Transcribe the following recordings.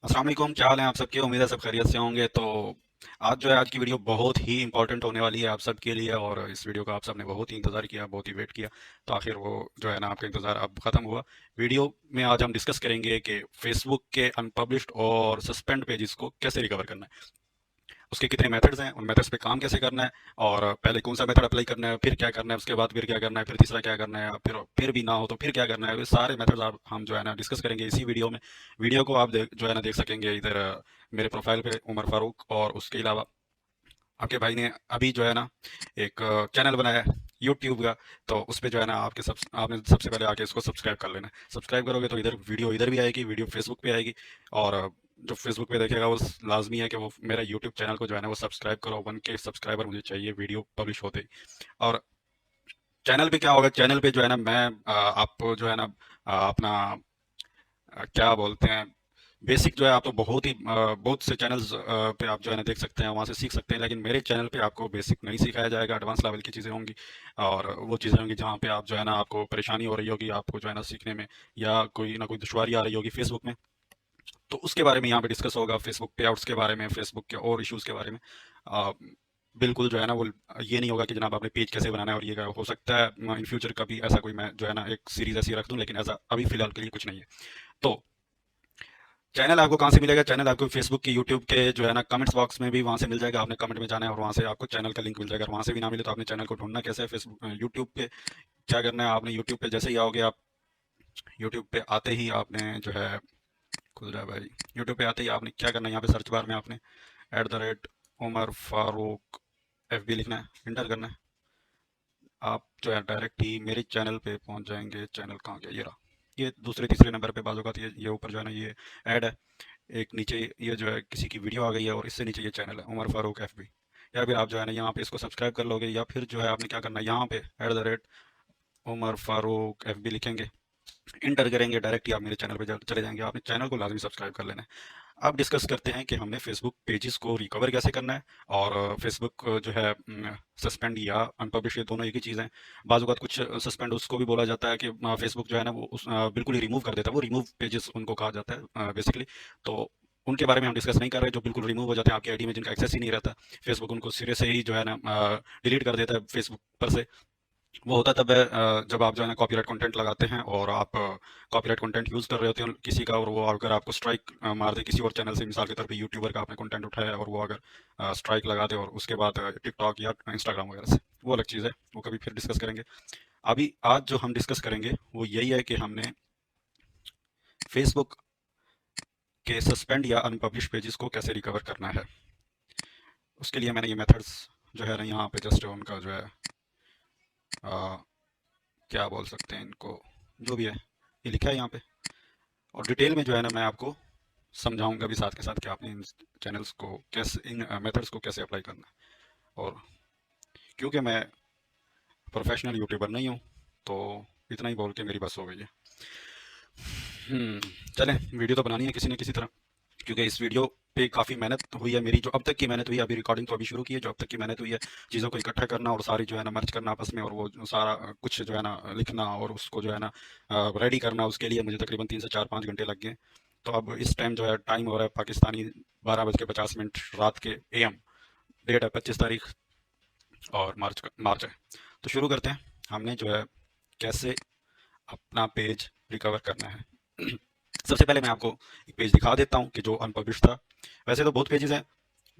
अस्सलाम वालेकुम, क्या हाल है आप सबके। उम्मीद है सब खैरियत से होंगे। तो आज जो है, आज की वीडियो बहुत ही इंपॉर्टेंट होने वाली है आप सबके लिए, और इस वीडियो का आप सबने बहुत ही इंतज़ार किया, बहुत ही वेट किया। तो आखिर वो जो है ना, आपका इंतज़ार अब ख़त्म हुआ। वीडियो में आज हम डिस्कस करेंगे कि फेसबुक के अनपब्लिश्ड और सस्पेंड पेजेस को कैसे रिकवर करना है, उसके कितने मेथड्स हैं, उन मेथड्स पे काम कैसे करना है, और पहले कौन सा मेथड अप्लाई करना है, फिर क्या करना है, उसके बाद फिर क्या करना है, फिर तीसरा क्या करना है, फिर भी ना हो तो फिर क्या करना है। ये सारे मेथड्स आप हम जो है ना डिस्कस करेंगे इसी वीडियो में। वीडियो को आप जो है ना देख सकेंगे इधर मेरे प्रोफाइल पे उमर फारूक, और उसके अलावा आपके भाई ने अभी जो है ना एक चैनल बनाया है यूट्यूब का। तो उस पे जो है ना आपने सबसे पहले आके इसको सब्सक्राइब कर लेना है। सब्सक्राइब करोगे तो इधर वीडियो इधर भी आएगी, वीडियो फेसबुक पे आएगी। और जो फेसबुक पे देखेगा वो लाजमी है कि वो मेरा यूट्यूब चैनल को जो है ना वो सब्सक्राइब करो। 1K सब्सक्राइबर मुझे चाहिए वीडियो पब्लिश होते ही। और चैनल पे क्या होगा, चैनल पे जो है ना मैं आप जो है ना अपना क्या बोलते हैं, बेसिक जो है आप तो बहुत से चैनल्स पे आप जो है ना देख सकते हैं, वहाँ से सीख सकते हैं। लेकिन मेरे चैनल पे आपको बेसिक नहीं सिखाया जाएगा, एडवांस लेवल की चीज़ें होंगी। और वो चीज़ें होंगी जहाँ पे आप जो है ना आपको परेशानी हो रही होगी, आपको जो है ना सीखने में, या कोई ना कोई दुश्वारी आ रही होगी फेसबुक में। तो उसके बारे में यहाँ पे डिस्कस होगा, फेसबुक पे आउट्स के बारे में, फेसबुक के और इश्यूज़ के बारे में। आ, बिल्कुल जो है ना वो ये नहीं होगा कि जनाब आपने पेज कैसे बनाना है, और ये हो सकता है इन फ्यूचर कभी ऐसा कोई मैं जो है ना एक सीरीज ऐसी रख दूं, लेकिन ऐसा अभी फिलहाल के लिए कुछ नहीं है। तो चैनल आपको कहाँ से मिलेगा, चैनल आपको फेसबुक के, यूट्यूब के जो है ना कमेंट्स बॉक्स में भी वहाँ से मिल जाएगा। आपने कमेंट में जाना है और वहाँ से आपको चैनल का लिंक मिल जाएगा। और वहाँ से भी ना मिले तो आपने चैनल को ढूंढना कैसे है, फेसबुक यूट्यूब पे क्या करना है। आपने यूट्यूब पे जैसे ही आओगे, आप यूट्यूब पे आते ही आपने जो है, खुल रहा है भाई, यूट्यूब पे आते ही आपने क्या करना है, यहाँ पे सर्च बार में आपने @उमर फारूक FB लिखना है, इंटर करना है। आप जो है डायरेक्ट ही मेरे चैनल पे पहुंच जाएंगे। चैनल कहाँ गया, ये रहा। ये दूसरे तीसरे नंबर पे बाजू का ये ऊपर जो है ना ये ऐड है। एक नीचे ये जो है किसी की वीडियो आ गई है, और इससे नीचे ये चैनल है उमर फारूक FB। या फिर आप जो है ना यहाँ पे इसको सब्सक्राइब कर लोगे, या फिर जो है आपने क्या करना है, यहाँ पे उमर फारूक FB लिखेंगे, इंटर करेंगे, डायरेक्ट ही आप मेरे चैनल पे चले जाएंगे। आपने चैनल को लाजमी सब्सक्राइब कर लेना है। अब डिस्कस करते हैं कि हमने फेसबुक पेजेस को रिकवर कैसे करना है, और फेसबुक जो है सस्पेंड या अनपब्लिश, ये दोनों एक ही चीज़ हैं। बाज़ औक़ात कुछ सस्पेंड उसको भी बोला जाता है कि फेसबुक जो है ना वो बिल्कुल ही रिमूव कर देता है, वो रिमूव पेजेस उनको कहा जाता है बेसिकली। तो उनके बारे में हम डिस्कस नहीं कर रहे, जो बिल्कुल रिमूव हो जाते हैं आपकी आईडी में, जिनका एक्सेस ही नहीं रहता। फेसबुक उनको सिरे से ही जो है ना डिलीट कर देता है फेसबुक पर से। वो होता तब है जब आप जो है ना कॉपीराइट कंटेंट लगाते हैं, और आप कॉपीराइट कंटेंट यूज़ कर रहे होते हैं किसी का, और वो अगर आपको स्ट्राइक मार दे किसी और चैनल से, मिसाल के तौर पे यूट्यूबर का आपने कंटेंट उठाया और वो अगर स्ट्राइक लगा दे, और उसके बाद टिकटॉक या इंस्टाग्राम वगैरह से, वो अलग चीज़ है, वो कभी फिर डिस्कस करेंगे। अभी आज जो हम डिस्कस करेंगे वो यही है कि हमने फेसबुक के सस्पेंड या अनपब्लिश पेजेस को कैसे रिकवर करना है। उसके लिए मैंने ये मेथड्स जो है ना यहाँ पे जस्ट उनका जो है अ, क्या बोल सकते हैं इनको, जो भी है ये लिखा है यहाँ पे। और डिटेल में जो है ना मैं आपको समझाऊंगा भी साथ के साथ कि आपने इन चैनल्स को कैसे, इन मेथड्स को कैसे अप्लाई करना है। और क्योंकि मैं प्रोफेशनल यूट्यूबर नहीं हूँ, तो इतना ही बोल के मेरी बस हो गई है। चलें, वीडियो तो बनानी है किसी न किसी तरह, क्योंकि इस वीडियो पे काफ़ी मेहनत हुई है मेरी, जो अब तक की मेहनत हुई है। अभी रिकॉर्डिंग तो अभी शुरू की है, जो अब तक की मेहनत हुई है चीज़ों को इकट्ठा करना और सारी जो है ना मर्ज करना आपस में, और वो जो सारा कुछ जो है ना लिखना और उसको जो है ना रेडी करना, उसके लिए मुझे तकरीबन 3 से 4 5 घंटे लग गए। तो अब इस टाइम जो है टाइम हो रहा है पाकिस्तानी 12:50 रात के AM। डेट है 25 तारीख, और मार्च है। तो शुरू करते हैं। हमने जो है कैसे अपना पेज रिकवर करना है। सबसे पहले मैं आपको एक पेज दिखा देता हूँ कि जो अनपब्लिश था। वैसे तो बहुत पेजेस हैं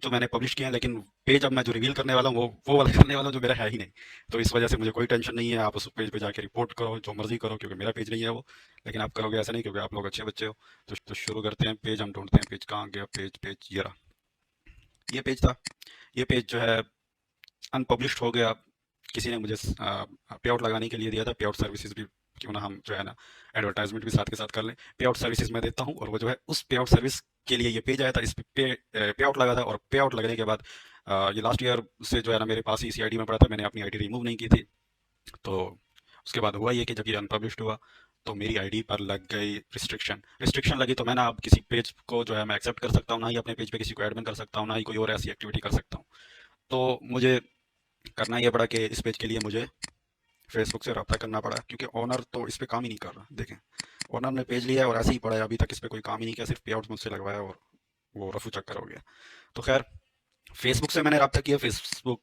जो मैंने पब्लिश किए हैं, लेकिन पेज अब मैं जो रिवील करने वाला हूँ वो वाला करने वाला हूँ जो मेरा है ही नहीं। तो इस वजह से मुझे कोई टेंशन नहीं है, आप उस पेज पे जाके रिपोर्ट करो, जो मर्जी करो, क्योंकि मेरा पेज नहीं है वो। लेकिन आप करोगे ऐसा नहीं, क्योंकि आप लोग अच्छे बच्चे हो। तो शुरू करते हैं। पेज हम ढूंढते हैं, पेज कहाँ गया, पेज पेज ये रहा। ये पेज था। ये पेज जो है अनपब्लिश्ड हो गया। किसी ने मुझे पे आउट लगाने के लिए दिया था। पे आउट सर्विसेज भी क्यों ना हम जो है ना एडवर्टाइजमेंट भी साथ के साथ कर लें। पे आउट सर्विसेज मैं देता हूँ, और वो जो है उस पे आउट सर्विस के लिए ये पेज आया था। इस पे आउट लगा था, और पे आउट लगने के बाद ये लास्ट ईयर से जो है ना मेरे पास ही इसी आईडी में पड़ा था। मैंने अपनी आईडी रिमूव नहीं की थी। तो उसके बाद हुआ ये कि जब ये अनपब्लिश्ड हुआ तो मेरी आईडी पर लग गई रिस्ट्रिक्शन। रिस्ट्रिक्शन लगी तो मैं ना अब किसी पेज को जो है मैं एक्सेप्ट कर सकता हूँ, ना ही अपने पेज पे किसी को एडमिन कर सकता हूँ, ना ही कोई और ऐसी एक्टिविटी कर सकता हूँ। तो मुझे करना ये पड़ा कि इस पेज के लिए मुझे फेसबुक से रब्ता करना पड़ा, क्योंकि ओनर तो इस पे काम ही नहीं कर रहा। देखें, ओनर ने पेज लिया है और ऐसे ही पड़ा है, अभी तक इस पे कोई काम ही नहीं किया, सिर्फ पे आउट मुझसे लगवाया और वो रफू चक्कर हो गया। तो खैर, फेसबुक से मैंने रब्ता किया, फेसबुक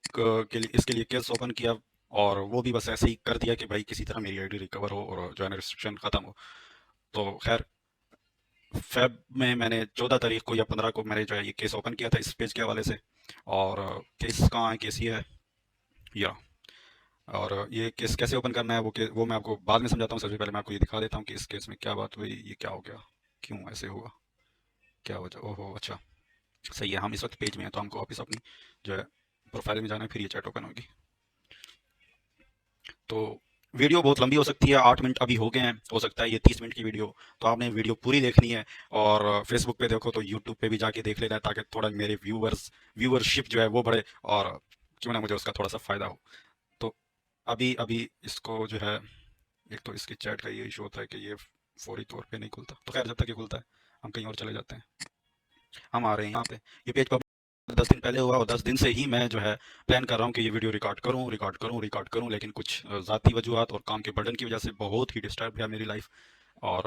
के लिए इसके लिए केस ओपन किया, और वो भी बस ऐसे ही कर दिया कि भाई किसी तरह मेरी आईडी रिकवर हो और जो है ना रिस्ट्रिक्शन खत्म हो। तो खैर, फेब में मैंने 14 तारीख को या 15 को मैंने जो है ये केस ओपन किया था इस पेज के हवाले से। और केस कहाँ है, केस ये है या, और ये केस कैसे ओपन करना है वो मैं आपको बाद में समझाता हूँ। सबसे पहले मैं आपको ये दिखा देता हूँ कि इस केस में क्या बात हुई, ये क्या हो गया, क्यों ऐसे हुआ, क्या वजह। ओहो अच्छा, सही है, हम इस वक्त पेज में हैं तो हमको वापस अपनी जो है प्रोफाइल में जाना है, फिर ये चैट ओपन होगी। तो वीडियो बहुत लंबी हो सकती है, 8 मिनट अभी हो गए हैं, हो सकता है ये 30 मिनट की वीडियो, तो आपने वीडियो पूरी देखनी है। और फेसबुक पे देखो तो यूट्यूब पे भी जाके देख लेना है, ताकि थोड़ा मेरे व्यूअरशिप जो है वो बढ़े, और क्यों ना मुझे उसका थोड़ा सा फ़ायदा हो। तो अभी अभी इसको जो है, एक तो इसकी चैट का ये इशू होता है कि ये फौरी तौर पे नहीं खुलता, तो खैर जब तक ये खुलता है हम कहीं और चले जाते हैं। हम आ रहे हैं यहाँ पे, ये पेज पर 10 दिन पहले हुआ, और 10 दिन से ही मैं जो है प्लान कर रहा हूँ कि ये वीडियो रिकॉर्ड करूँ, लेकिन कुछ ज़ाती वजूहत और काम के बर्डन की वजह से बहुत ही डिस्टर्ब है मेरी लाइफ। और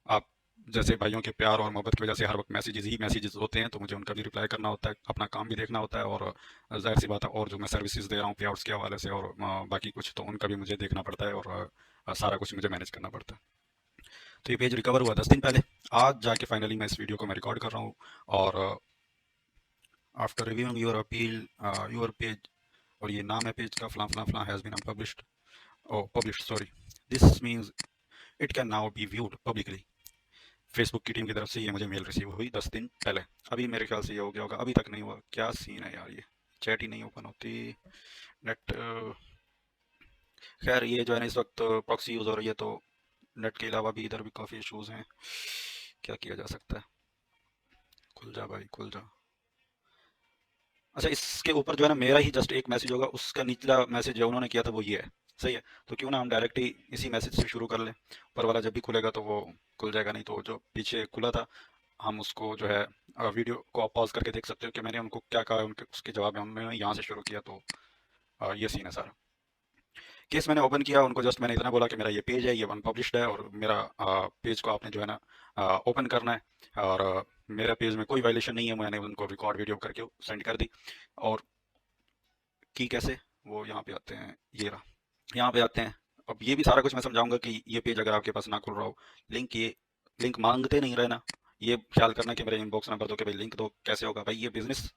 आप जैसे भाइयों के प्यार और मोहब्बत की वजह से हर वक्त मैसेजेस होते हैं, तो मुझे उनका भी रिप्लाई करना होता है, अपना काम भी देखना होता है, और जाहिर सी बात है, और जो मैं सर्विसेज दे रहा हूँ पे आउट्स के हवाले से और बाकी कुछ, तो उनका भी मुझे देखना पड़ता है, और सारा कुछ मुझे मैनेज करना पड़ता है। तो ये पेज रिकवर हुआ 10 दिन पहले, आज जाके फाइनली मैं इस वीडियो को मैं रिकॉर्ड कर रहा हूँ। और after reviewing your appeal your page, और ये नाम है पेज का, फलां फलां फलां has been unpublished, oh published sorry, this means it can now be viewed publicly. Facebook की टीम की तरफ से ये मुझे मेल रिसीव हुई 10 दिन पहले। अभी मेरे ख्याल से ये हो गया होगा, अभी तक नहीं हुआ, क्या सीन है यार, ये चैट ही नहीं ओपन होती, नेट। खैर ये जो है ना इस वक्त प्रॉक्सी यूज़ हो रही है, तो नेट के अलावा भी इधर भी काफ़ी इश्यूज हैं, क्या किया जा सकता है। खुल जा भाई खुल जा। अच्छा, इसके ऊपर जो है ना मेरा ही जस्ट एक मैसेज होगा, उसका निचला मैसेज जो उन्होंने किया था वो ये है, सही है। तो क्यों ना हम डायरेक्ट ही इसी मैसेज से शुरू कर लें, ऊपर वाला जब भी खुलेगा तो वो खुल जाएगा, नहीं तो जो पीछे खुला था हम उसको जो है वीडियो को आप पॉज करके देख सकते हो कि मैंने उनको क्या कहा, उनके उसके जवाब में हमने यहाँ से शुरू किया। तो ये सीन है सारा। केस मैंने ओपन किया, उनको जस्ट मैंने इतना बोला कि मेरा ये पेज है, ये अनपब्लिश्ड है, और मेरा पेज को आपने जो है ना ओपन करना है, और मेरा पेज में कोई वायलेशन नहीं है, मैंने उनको रिकॉर्ड वीडियो करके सेंड कर दी। और की कैसे, वो यहाँ पे आते हैं, ये रहा, यहाँ पे आते हैं। अब ये भी सारा कुछ मैं समझाऊंगा कि ये पेज अगर आपके पास ना खुल रहा हो, ये लिंक मांगते नहीं रहना, ये ख्याल करना कि मेरे इनबॉक्स में भर दो कि भाई लिंक दो, कैसे होगा भाई, ये बिजनेस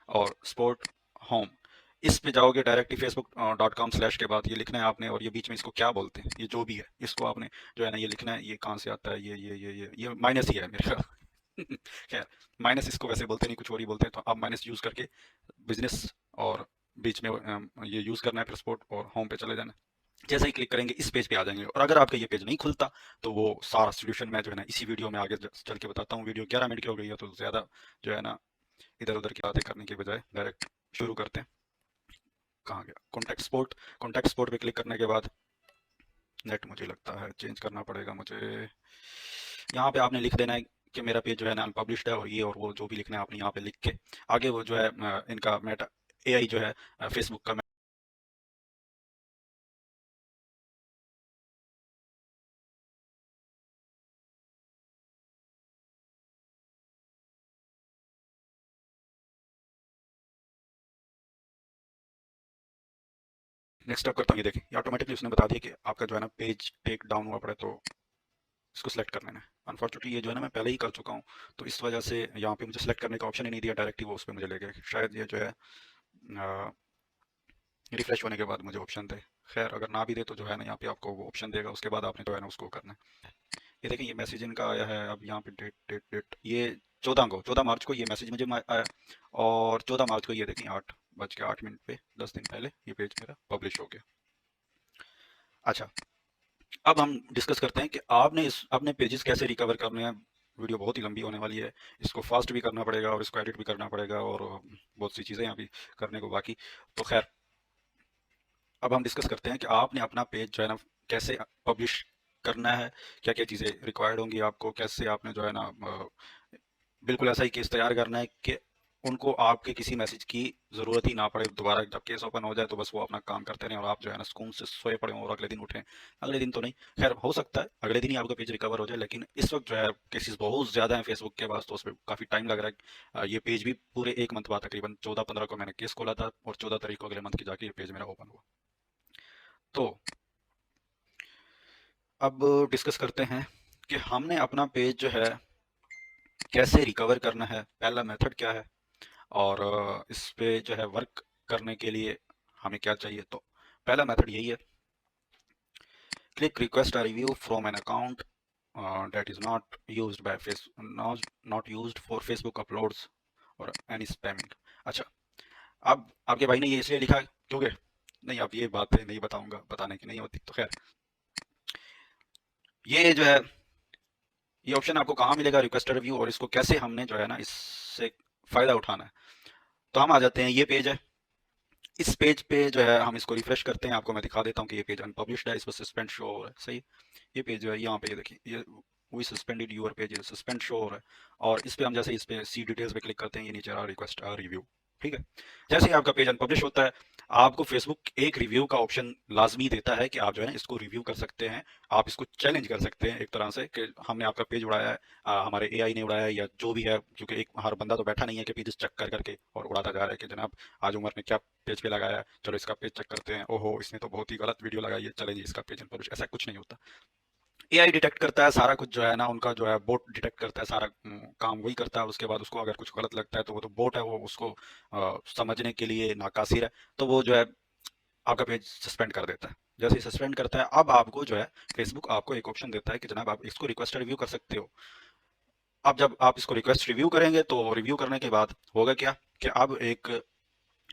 और स्पोर्ट होम, इस पे जाओगे डायरेक्टली facebook.com/ के बाद ये लिखना है आपने, और ये बीच में इसको क्या बोलते हैं, ये जो भी है इसको आपने जो है ना ये लिखना है, ये कहाँ से आता है, ये माइनस ही है मेरे ख्याल। खैर, माइनस इसको वैसे बोलते नहीं, कुछ और ही बोलते हैं, तो आप माइनस यूज़ करके बिजनेस और बीच में ये यूज़ करना है, फिर स्पोर्ट और होम पे चले जाना है। जैसे ही क्लिक करेंगे इस पेज पे आ जाएंगे, और अगर आपका ये पेज नहीं खुलता तो वो सारा सोल्यूशन मैं जो है ना इसी वीडियो में आगे चल के बताता हूँ। वीडियो 11 मिनट की हो गई है, तो ज़्यादा जो है ना इधर उधर की बातें करने के बजाय डायरेक्ट शुरू करते हैं। कहाँ गया कॉन्टैक्ट स्पोर्ट पे क्लिक करने के बाद नेट मुझे लगता है चेंज करना पड़ेगा मुझे। यहाँ पे आपने लिख देना है कि मेरा पेज जो है ना अनपब्लिश्ड है, और ये और वो जो भी लिखना है आपने यहाँ पे लिख के आगे वो जो है इनका मेटा एआई जो है फेसबुक का नेक्स्ट स्टेप करता हूँ। ये देखिए, ये ऑटोमेटिकली उसने बता दिया कि आपका जो है ना पेज टेक डाउन हुआ पड़ा है, तो इसको सिलेक्ट कर लेना है। अनफॉर्चुनेटली ये जो है ना मैं पहले ही कर चुका हूँ, तो इस वजह से यहाँ पे मुझे सेलेक्ट करने का ऑप्शन ही नहीं दिया, डायरेक्ट ही वो उस पर मुझे ले गया। शायद ये जो है रिफ्रेश होने के बाद मुझे ऑप्शन दे। खैर अगर ना भी दे तो जो है ना यहाँ पे आपको वो ऑप्शन देगा, उसके बाद आपने जो है ना उसको करना है। ये देखिए, ये मैसेज इनका आया है, अब यहाँ पे डेट डेट डेट ये 14 मार्च को ये मैसेज मुझे आया, और 14 मार्च को ये देखें 8:08 पे 10 दिन पहले ये पेज मेरा पब्लिश हो गया। अच्छा, अब हम डिस्कस करते हैं कि आपने अपने पेजेस कैसे रिकवर करने हैं। वीडियो बहुत ही लंबी होने वाली है, इसको फास्ट भी करना पड़ेगा और इसको एडिट भी करना पड़ेगा, और बहुत सी चीज़ें यहाँ भी करने को बाकी। तो खैर, अब हम डिस्कस करते हैं कि आपने अपना पेज जो है ना कैसे पब्लिश करना है, क्या क्या चीज़ें रिक्वायर्ड होंगी आपको, कैसे आपने जो है ना बिल्कुल ऐसा ही केस तैयार करना है कि उनको आपके किसी मैसेज की ज़रूरत ही ना पड़े। दोबारा जब केस ओपन हो जाए तो बस वो अपना काम करते रहें और आप जो है ना सुकून से सोए पड़े हों और अगले दिन उठें। अगले दिन तो नहीं, खैर हो सकता है अगले दिन ही आपका पेज रिकवर हो जाए, लेकिन इस वक्त जो है केसेस बहुत ज़्यादा हैं फेसबुक के पास, तो उसमें काफ़ी टाइम लग रहा है। ये पेज भी पूरे 1 मंथ बाद तकरीबन 14-15 को मैंने केस खोला था और 14 तारीख को अगले मंथ की जाके ये पेज मेरा ओपन हुआ। तो अब डिस्कस करते हैं कि हमने अपना पेज जो है कैसे रिकवर करना है, पहला मेथड क्या है और इस पे जो है वर्क करने के लिए हमें क्या चाहिए। तो पहला मेथड यही है, click request a review from an account that is not used by not used for Facebook uploads or any spamming। अच्छा, अब आपके भाई ने ये इसलिए लिखा क्योंकि नहीं, अब ये बातें नहीं बताऊंगा, बताने की नहीं होती। तो खैर, ये जो है ये ऑप्शन आपको कहाँ मिलेगा, रिक्वेस्ट रिव्यू, और इसको कैसे हमने जो है ना इससे फायदा उठाना है। तो हम आ जाते हैं, ये पेज है, इस पेज पे जो है हम इसको रिफ्रेश करते हैं, आपको मैं दिखा देता हूँ कि ये पेज अनपब्लिश्ड है, इस पर सस्पेंड शो हो रहा है। सही, ये पेज जो है यहाँ पे, ये देखिए, ये we suspended your page, suspend show हो रहा है। और इस पे हम जैसे इस पे सी डिटेल्स पे क्लिक करते हैं, ये नीचे आ रिक्वेस्ट रिव्यू। ठीक है, जैसे ही आपका पेज अनपब्लिश होता है, आपको फेसबुक एक रिव्यू का ऑप्शन लाजमी देता है कि आप जो है ना इसको रिव्यू कर सकते हैं, आप इसको चैलेंज कर सकते हैं एक तरह से कि हमने आपका पेज उड़ाया है, हमारे एआई ने उड़ाया है या जो भी है, क्योंकि एक हर बंदा तो बैठा नहीं है कि पेजेस चेक कर करके और उड़ाता जा रहा है कि जनाब आज उमर ने क्या पेज पे लगाया है, चलो इसका पेज चेक करते हैं, ओहो इसने तो बहुत ही गलत वीडियो लगाई है, चलें जी इसका पेज अनपब्लिश। ऐसा कुछ नहीं होता। एआई डिटेक्ट करता है सारा कुछ, जो है ना उनका जो है बोट डिटेक्ट करता है सारा, काम वही करता है। उसके बाद उसको अगर कुछ गलत लगता है तो वो तो बोट है, वो उसको समझने के लिए नाकासिर है, तो वो जो है आपका पेज सस्पेंड कर देता है। जैसे ही सस्पेंड करता है, अब आपको जो है फेसबुक आपको एक ऑप्शन देता है कि जनाब आप इसको रिक्वेस्ट रिव्यू कर सकते हो। अब जब आप इसको रिक्वेस्ट रिव्यू करेंगे तो रिव्यू करने के बाद होगा क्या कि अब एक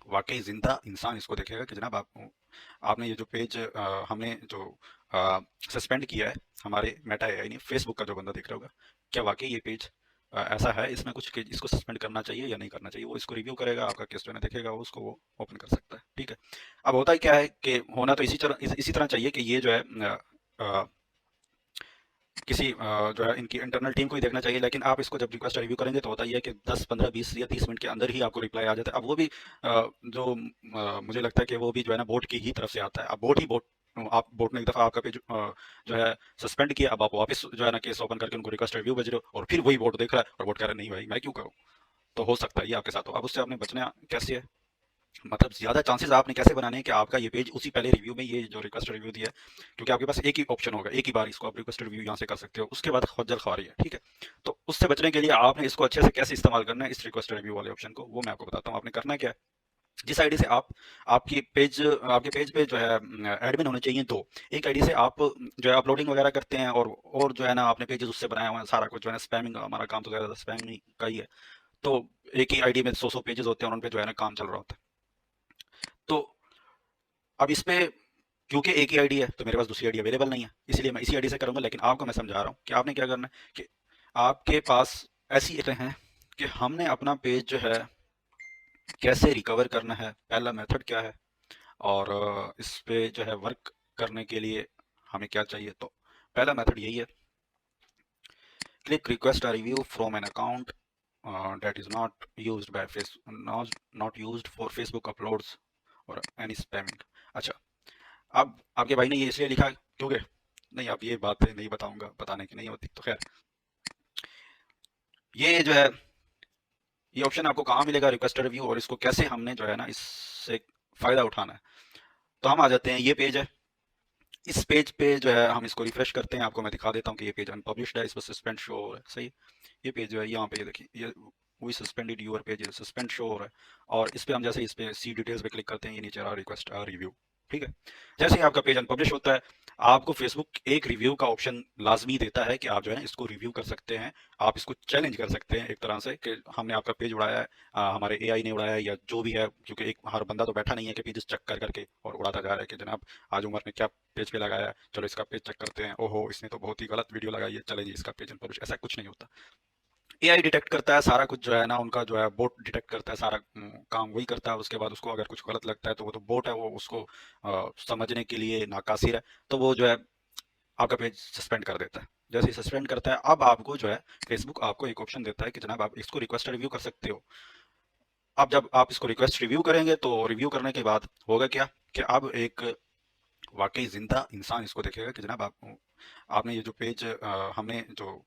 वाकई जिंदा इंसान इसको देखेगा कि जनाब आप आपने ये जो पेज हमने जो सस्पेंड किया है हमारे मेटा एआई ने, फेसबुक का जो बंदा देख रहा होगा, क्या वाकई ये पेज ऐसा है, इसमें कुछ कि इसको सस्पेंड करना चाहिए या नहीं करना चाहिए। वो इसको रिव्यू करेगा, आपका केस जो है ना देखेगा, वो उसको वो ओपन कर सकता है। ठीक है, अब होता ही क्या है कि होना तो इसी तरह चाहिए कि ये जो है किसी जो है इनकी इंटरनल टीम को ही देखना चाहिए, लेकिन आप इसको जब रिक्वेस्ट रिव्यू करेंगे तो होता ही है कि 10 15 20 या 30 मिनट के अंदर ही आपको रिप्लाई आ जाता है। अब वो भी जो मुझे लगता है कि वो भी जो है ना बोट की ही तरफ से आता है। अब बोट ही बोट, आप बोट ने एक दफ़ा आपका पेज जो है सस्पेंड किया, अब आप वापस जो है ना केस ओपन करके उनको रिक्वेस्ट रिव्यू भेज रहे हो और फिर वही बोट देख रहा है और बोट कह रहा है नहीं भाई मैं क्यों करूँ। तो हो सकता है ये आपके साथ हो। अब उससे आपने बचना कैसे है, मतलब ज़्यादा चांसेस आपने कैसे बनाने हैं कि आपका ये पेज उसी पहले रिव्यू में ये जो रिक्वेस्ट रिव्यू दिया है, क्योंकि आपके पास एक ही ऑप्शन होगा, एक ही बार इसको आप रिक्वेस्ट रिव्यू यहाँ से कर सकते हो, उसके बाद खज्जल ख्वारी है। ठीक है, तो उससे बचने के लिए आपने इसको अच्छे से कैसे इस्तेमाल करना है, इस रिक्वेस्ट रिव्यू वाले ऑप्शन को, वो मैं आपको बताता हूँ। आपने करना क्या है, जिस आईडी से आप आपके पेज पे जो है एडमिन होने चाहिए दो, एक आईडी से आप जो है अपलोडिंग वगैरह करते हैं और जो है ना आपने पेजेस उससे बनाए हुए हैं, सारा कुछ जो है ना स्पैमिंग, हमारा काम तो ज़्यादा स्पैमिंग का ही है। तो एक ही आईडी में 100 पेजेस होते हैं और उन पे जो है ना काम चल रहा होता है। तो अब इस पे क्योंकि एक ही आईडी है तो मेरे पास दूसरी आईडी अवेलेबल नहीं है, इसलिए मैं इसी आईडी से करूंगा। लेकिन आपको मैं समझा रहा हूँ कि आपने क्या करना है कि आपके पास ऐसी हैं कि हमने अपना पेज जो है कैसे रिकवर करना है, पहला मेथड क्या है और इस पे जो है वर्क करने के लिए हमें क्या चाहिए। तो पहला मेथड यही है, click request a review from an account that is not used for Facebook uploads or any spamming। अच्छा, अब आपके भाई ने ये इसलिए लिखा क्योंकि नहीं, अब ये बातें नहीं बताऊंगा, बताने की नहीं होती। तो खैर, ये जो है ये ऑप्शन आपको कहाँ मिलेगा, रिक्वेस्ट रिव्यू, और इसको कैसे हमने जो है ना इससे फायदा उठाना है। तो हम आ जाते हैं, ये पेज है, इस पेज पे जो है हम इसको रिफ्रेश करते हैं, आपको मैं दिखा देता हूँ कि ये पेज अनपब्लिश्ड है, इस पर सस्पेंड शो हो रहा है। सही, ये पेज जो है यहाँ पे, ये देखिए, ये we suspended your page, suspend show हो रहा है। और इस पे हम जैसे इस पे सी डिटेल्स पे क्लिक करते हैं, ये नीचे आ रहा रिक्वेस्ट रिव्यू। ठीक है, जैसे ही आपका पेज अनपब्लिश होता है, आपको फेसबुक एक रिव्यू का ऑप्शन लाजमी देता है कि आप जो है ना इसको रिव्यू कर सकते हैं, आप इसको चैलेंज कर सकते हैं एक तरह से कि हमने आपका पेज उड़ाया है, हमारे एआई ने उड़ाया है या जो भी है, क्योंकि एक हर बंदा तो बैठा नहीं है कि पेजेस चेक कर करके और उड़ाता जा रहा है कि जनाब आज उमर ने क्या पेज पे लगाया है, चलो इसका पेज चेक करते हैं, ओहो इसने तो बहुत ही गलत वीडियो लगाई है, चलें जी इसका पेज अनपब्लिश। ऐसा कुछ नहीं होता। एआई डिटेक्ट करता है सारा कुछ, जो है ना उनका जो है बोट डिटेक्ट करता है सारा, काम वही करता है। उसके बाद उसको अगर कुछ गलत लगता है तो वो तो बोट है, वो उसको समझने के लिए नाकासिर है, तो वो जो है आपका पेज सस्पेंड कर देता है। जैसे ही सस्पेंड करता है, अब आपको जो है फेसबुक आपको एक ऑप्शन देता है कि जनाब आप इसको रिक्वेस्ट रिव्यू कर सकते हो। अब जब आप इसको रिक्वेस्ट रिव्यू करेंगे तो रिव्यू करने के बाद होगा क्या कि अब एक वाकई जिंदा इंसान इसको देखेगा कि जनाब आप आपने ये जो पेज हमने जो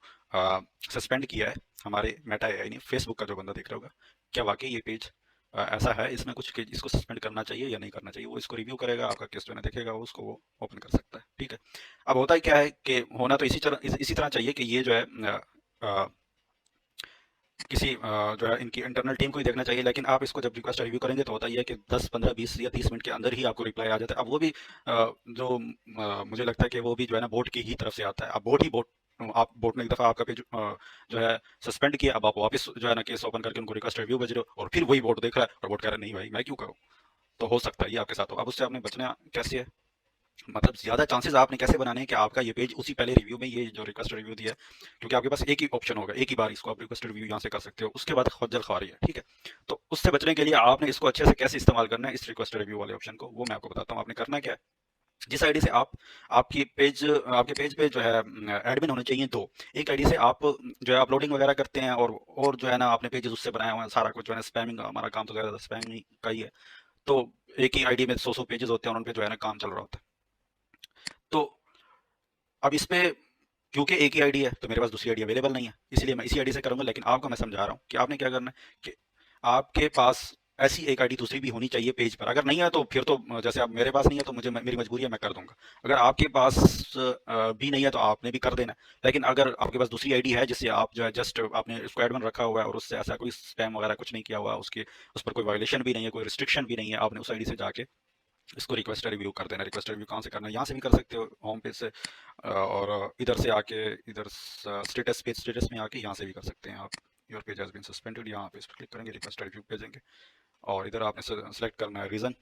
सस्पेंड किया है हमारे मेटा एआई ने, फेसबुक का जो बंदा देख रहा होगा, क्या वाकई ये पेज ऐसा है, इसमें कुछ कि इसको सस्पेंड करना चाहिए या नहीं करना चाहिए, वो इसको रिव्यू करेगा, आपका केस जो है ना देखेगा, वो उसको वो ओपन कर सकता है। ठीक है। अब होता ही क्या है कि होना तो इसी तरह चाहिए कि ये जो है अ, किसी जो है इनकी इंटरनल टीम को ही देखना चाहिए, लेकिन आप इसको जब रिक्वेस्ट रिव्यू करेंगे तो होता ही है कि 10 15 20 या 30 मिनट के अंदर ही आपको रिप्लाई आ जाता है। अब वो भी जो मुझे लगता है कि वो भी जो है ना बोट की ही तरफ से आता है। अब आप बोट ने एक दफ़ा आपका पेज जो है सस्पेंड किया, अब आप वापस जो है ना केस ओपन करके उनको रिक्वेस्ट रिव्यू भेज रहे हो और फिर वही बोट देख रहा है और बोट कह रहा है नहीं भाई मैं क्यों करूँ। तो हो सकता है ये आपके साथ हो। अब उससे आपने बचना कैसे है, मतलब ज़्यादा चांसेस आपने कैसे बनाने हैं कि आपका ये पेज उसी पहले रिव्यू में ये जो रिक्वेस्ट रिव्यू दिया है, क्योंकि आपके पास एक ही ऑप्शन होगा, एक ही बार इसको आप रिक्वेस्ट रिव्यू यहाँ से कर सकते हो, उसके बाद खज्जल खारी है। ठीक है। तो उससे बचने के लिए आपने इसको अच्छे से कैसे इस्तेमाल करना है, इस रिक्वेस्ट रिव्यू वाले ऑप्शन को, वो मैं आपको बताता हूँ। आपने करना क्या है, जिस आईडी से आप आपके पेज पे जो है एडमिन होने चाहिए दो। एक आईडी से आप जो है अपलोडिंग वगैरह करते हैं और जो है ना आपने पेजेस उससे बनाए हुए हैं, सारा कुछ जो है ना स्पैमिंग, हमारा काम तो ज़्यादा स्पैमिंग का ही है। तो एक ही आईडी में 100 पेजेस होते हैं और उन पे जो है ना काम चल रहा होता है। तो अब इस पे क्योंकि एक ही आईडी है तो मेरे पास दूसरी आईडी अवेलेबल नहीं है, इसलिए मैं इसी आईडी से करूंगा। लेकिन आपको मैं समझा रहा हूँ कि आपने क्या करना है कि आपके पास ऐसी एक आईडी दूसरी भी होनी चाहिए पेज पर। अगर नहीं है तो फिर तो जैसे अब मेरे पास नहीं है तो मेरी मजबूरी है, मैं कर दूंगा। अगर आपके पास भी नहीं है तो आपने भी कर देना है। लेकिन अगर आपके पास दूसरी आईडी है जिससे आप जो है जस्ट आपने उसको एडमिन रखा हुआ है और उससे ऐसा कोई स्पैम वगैरह कुछ नहीं किया हुआ, उसके उस पर कोई वायलेशन भी नहीं है, कोई रिस्ट्रिक्शन भी नहीं है, आपने उस आईडी से जाके इसको रिक्वेस्ट रिव्यू कर देना। रिक्वेस्ट रिव्यू कहाँ से करना है, यहाँ से भी कर सकते हो होम पेज से, और इधर से आके इधर स्टेटस पेज, स्टेटस में आके यहाँ से भी कर सकते हैं आप। Your page has been suspended, यहाँ पे इस पर क्लिक करेंगे, रिक्वेस्ट रिव्यू भेजेंगे और इधर आपने सेलेक्ट करना है reason,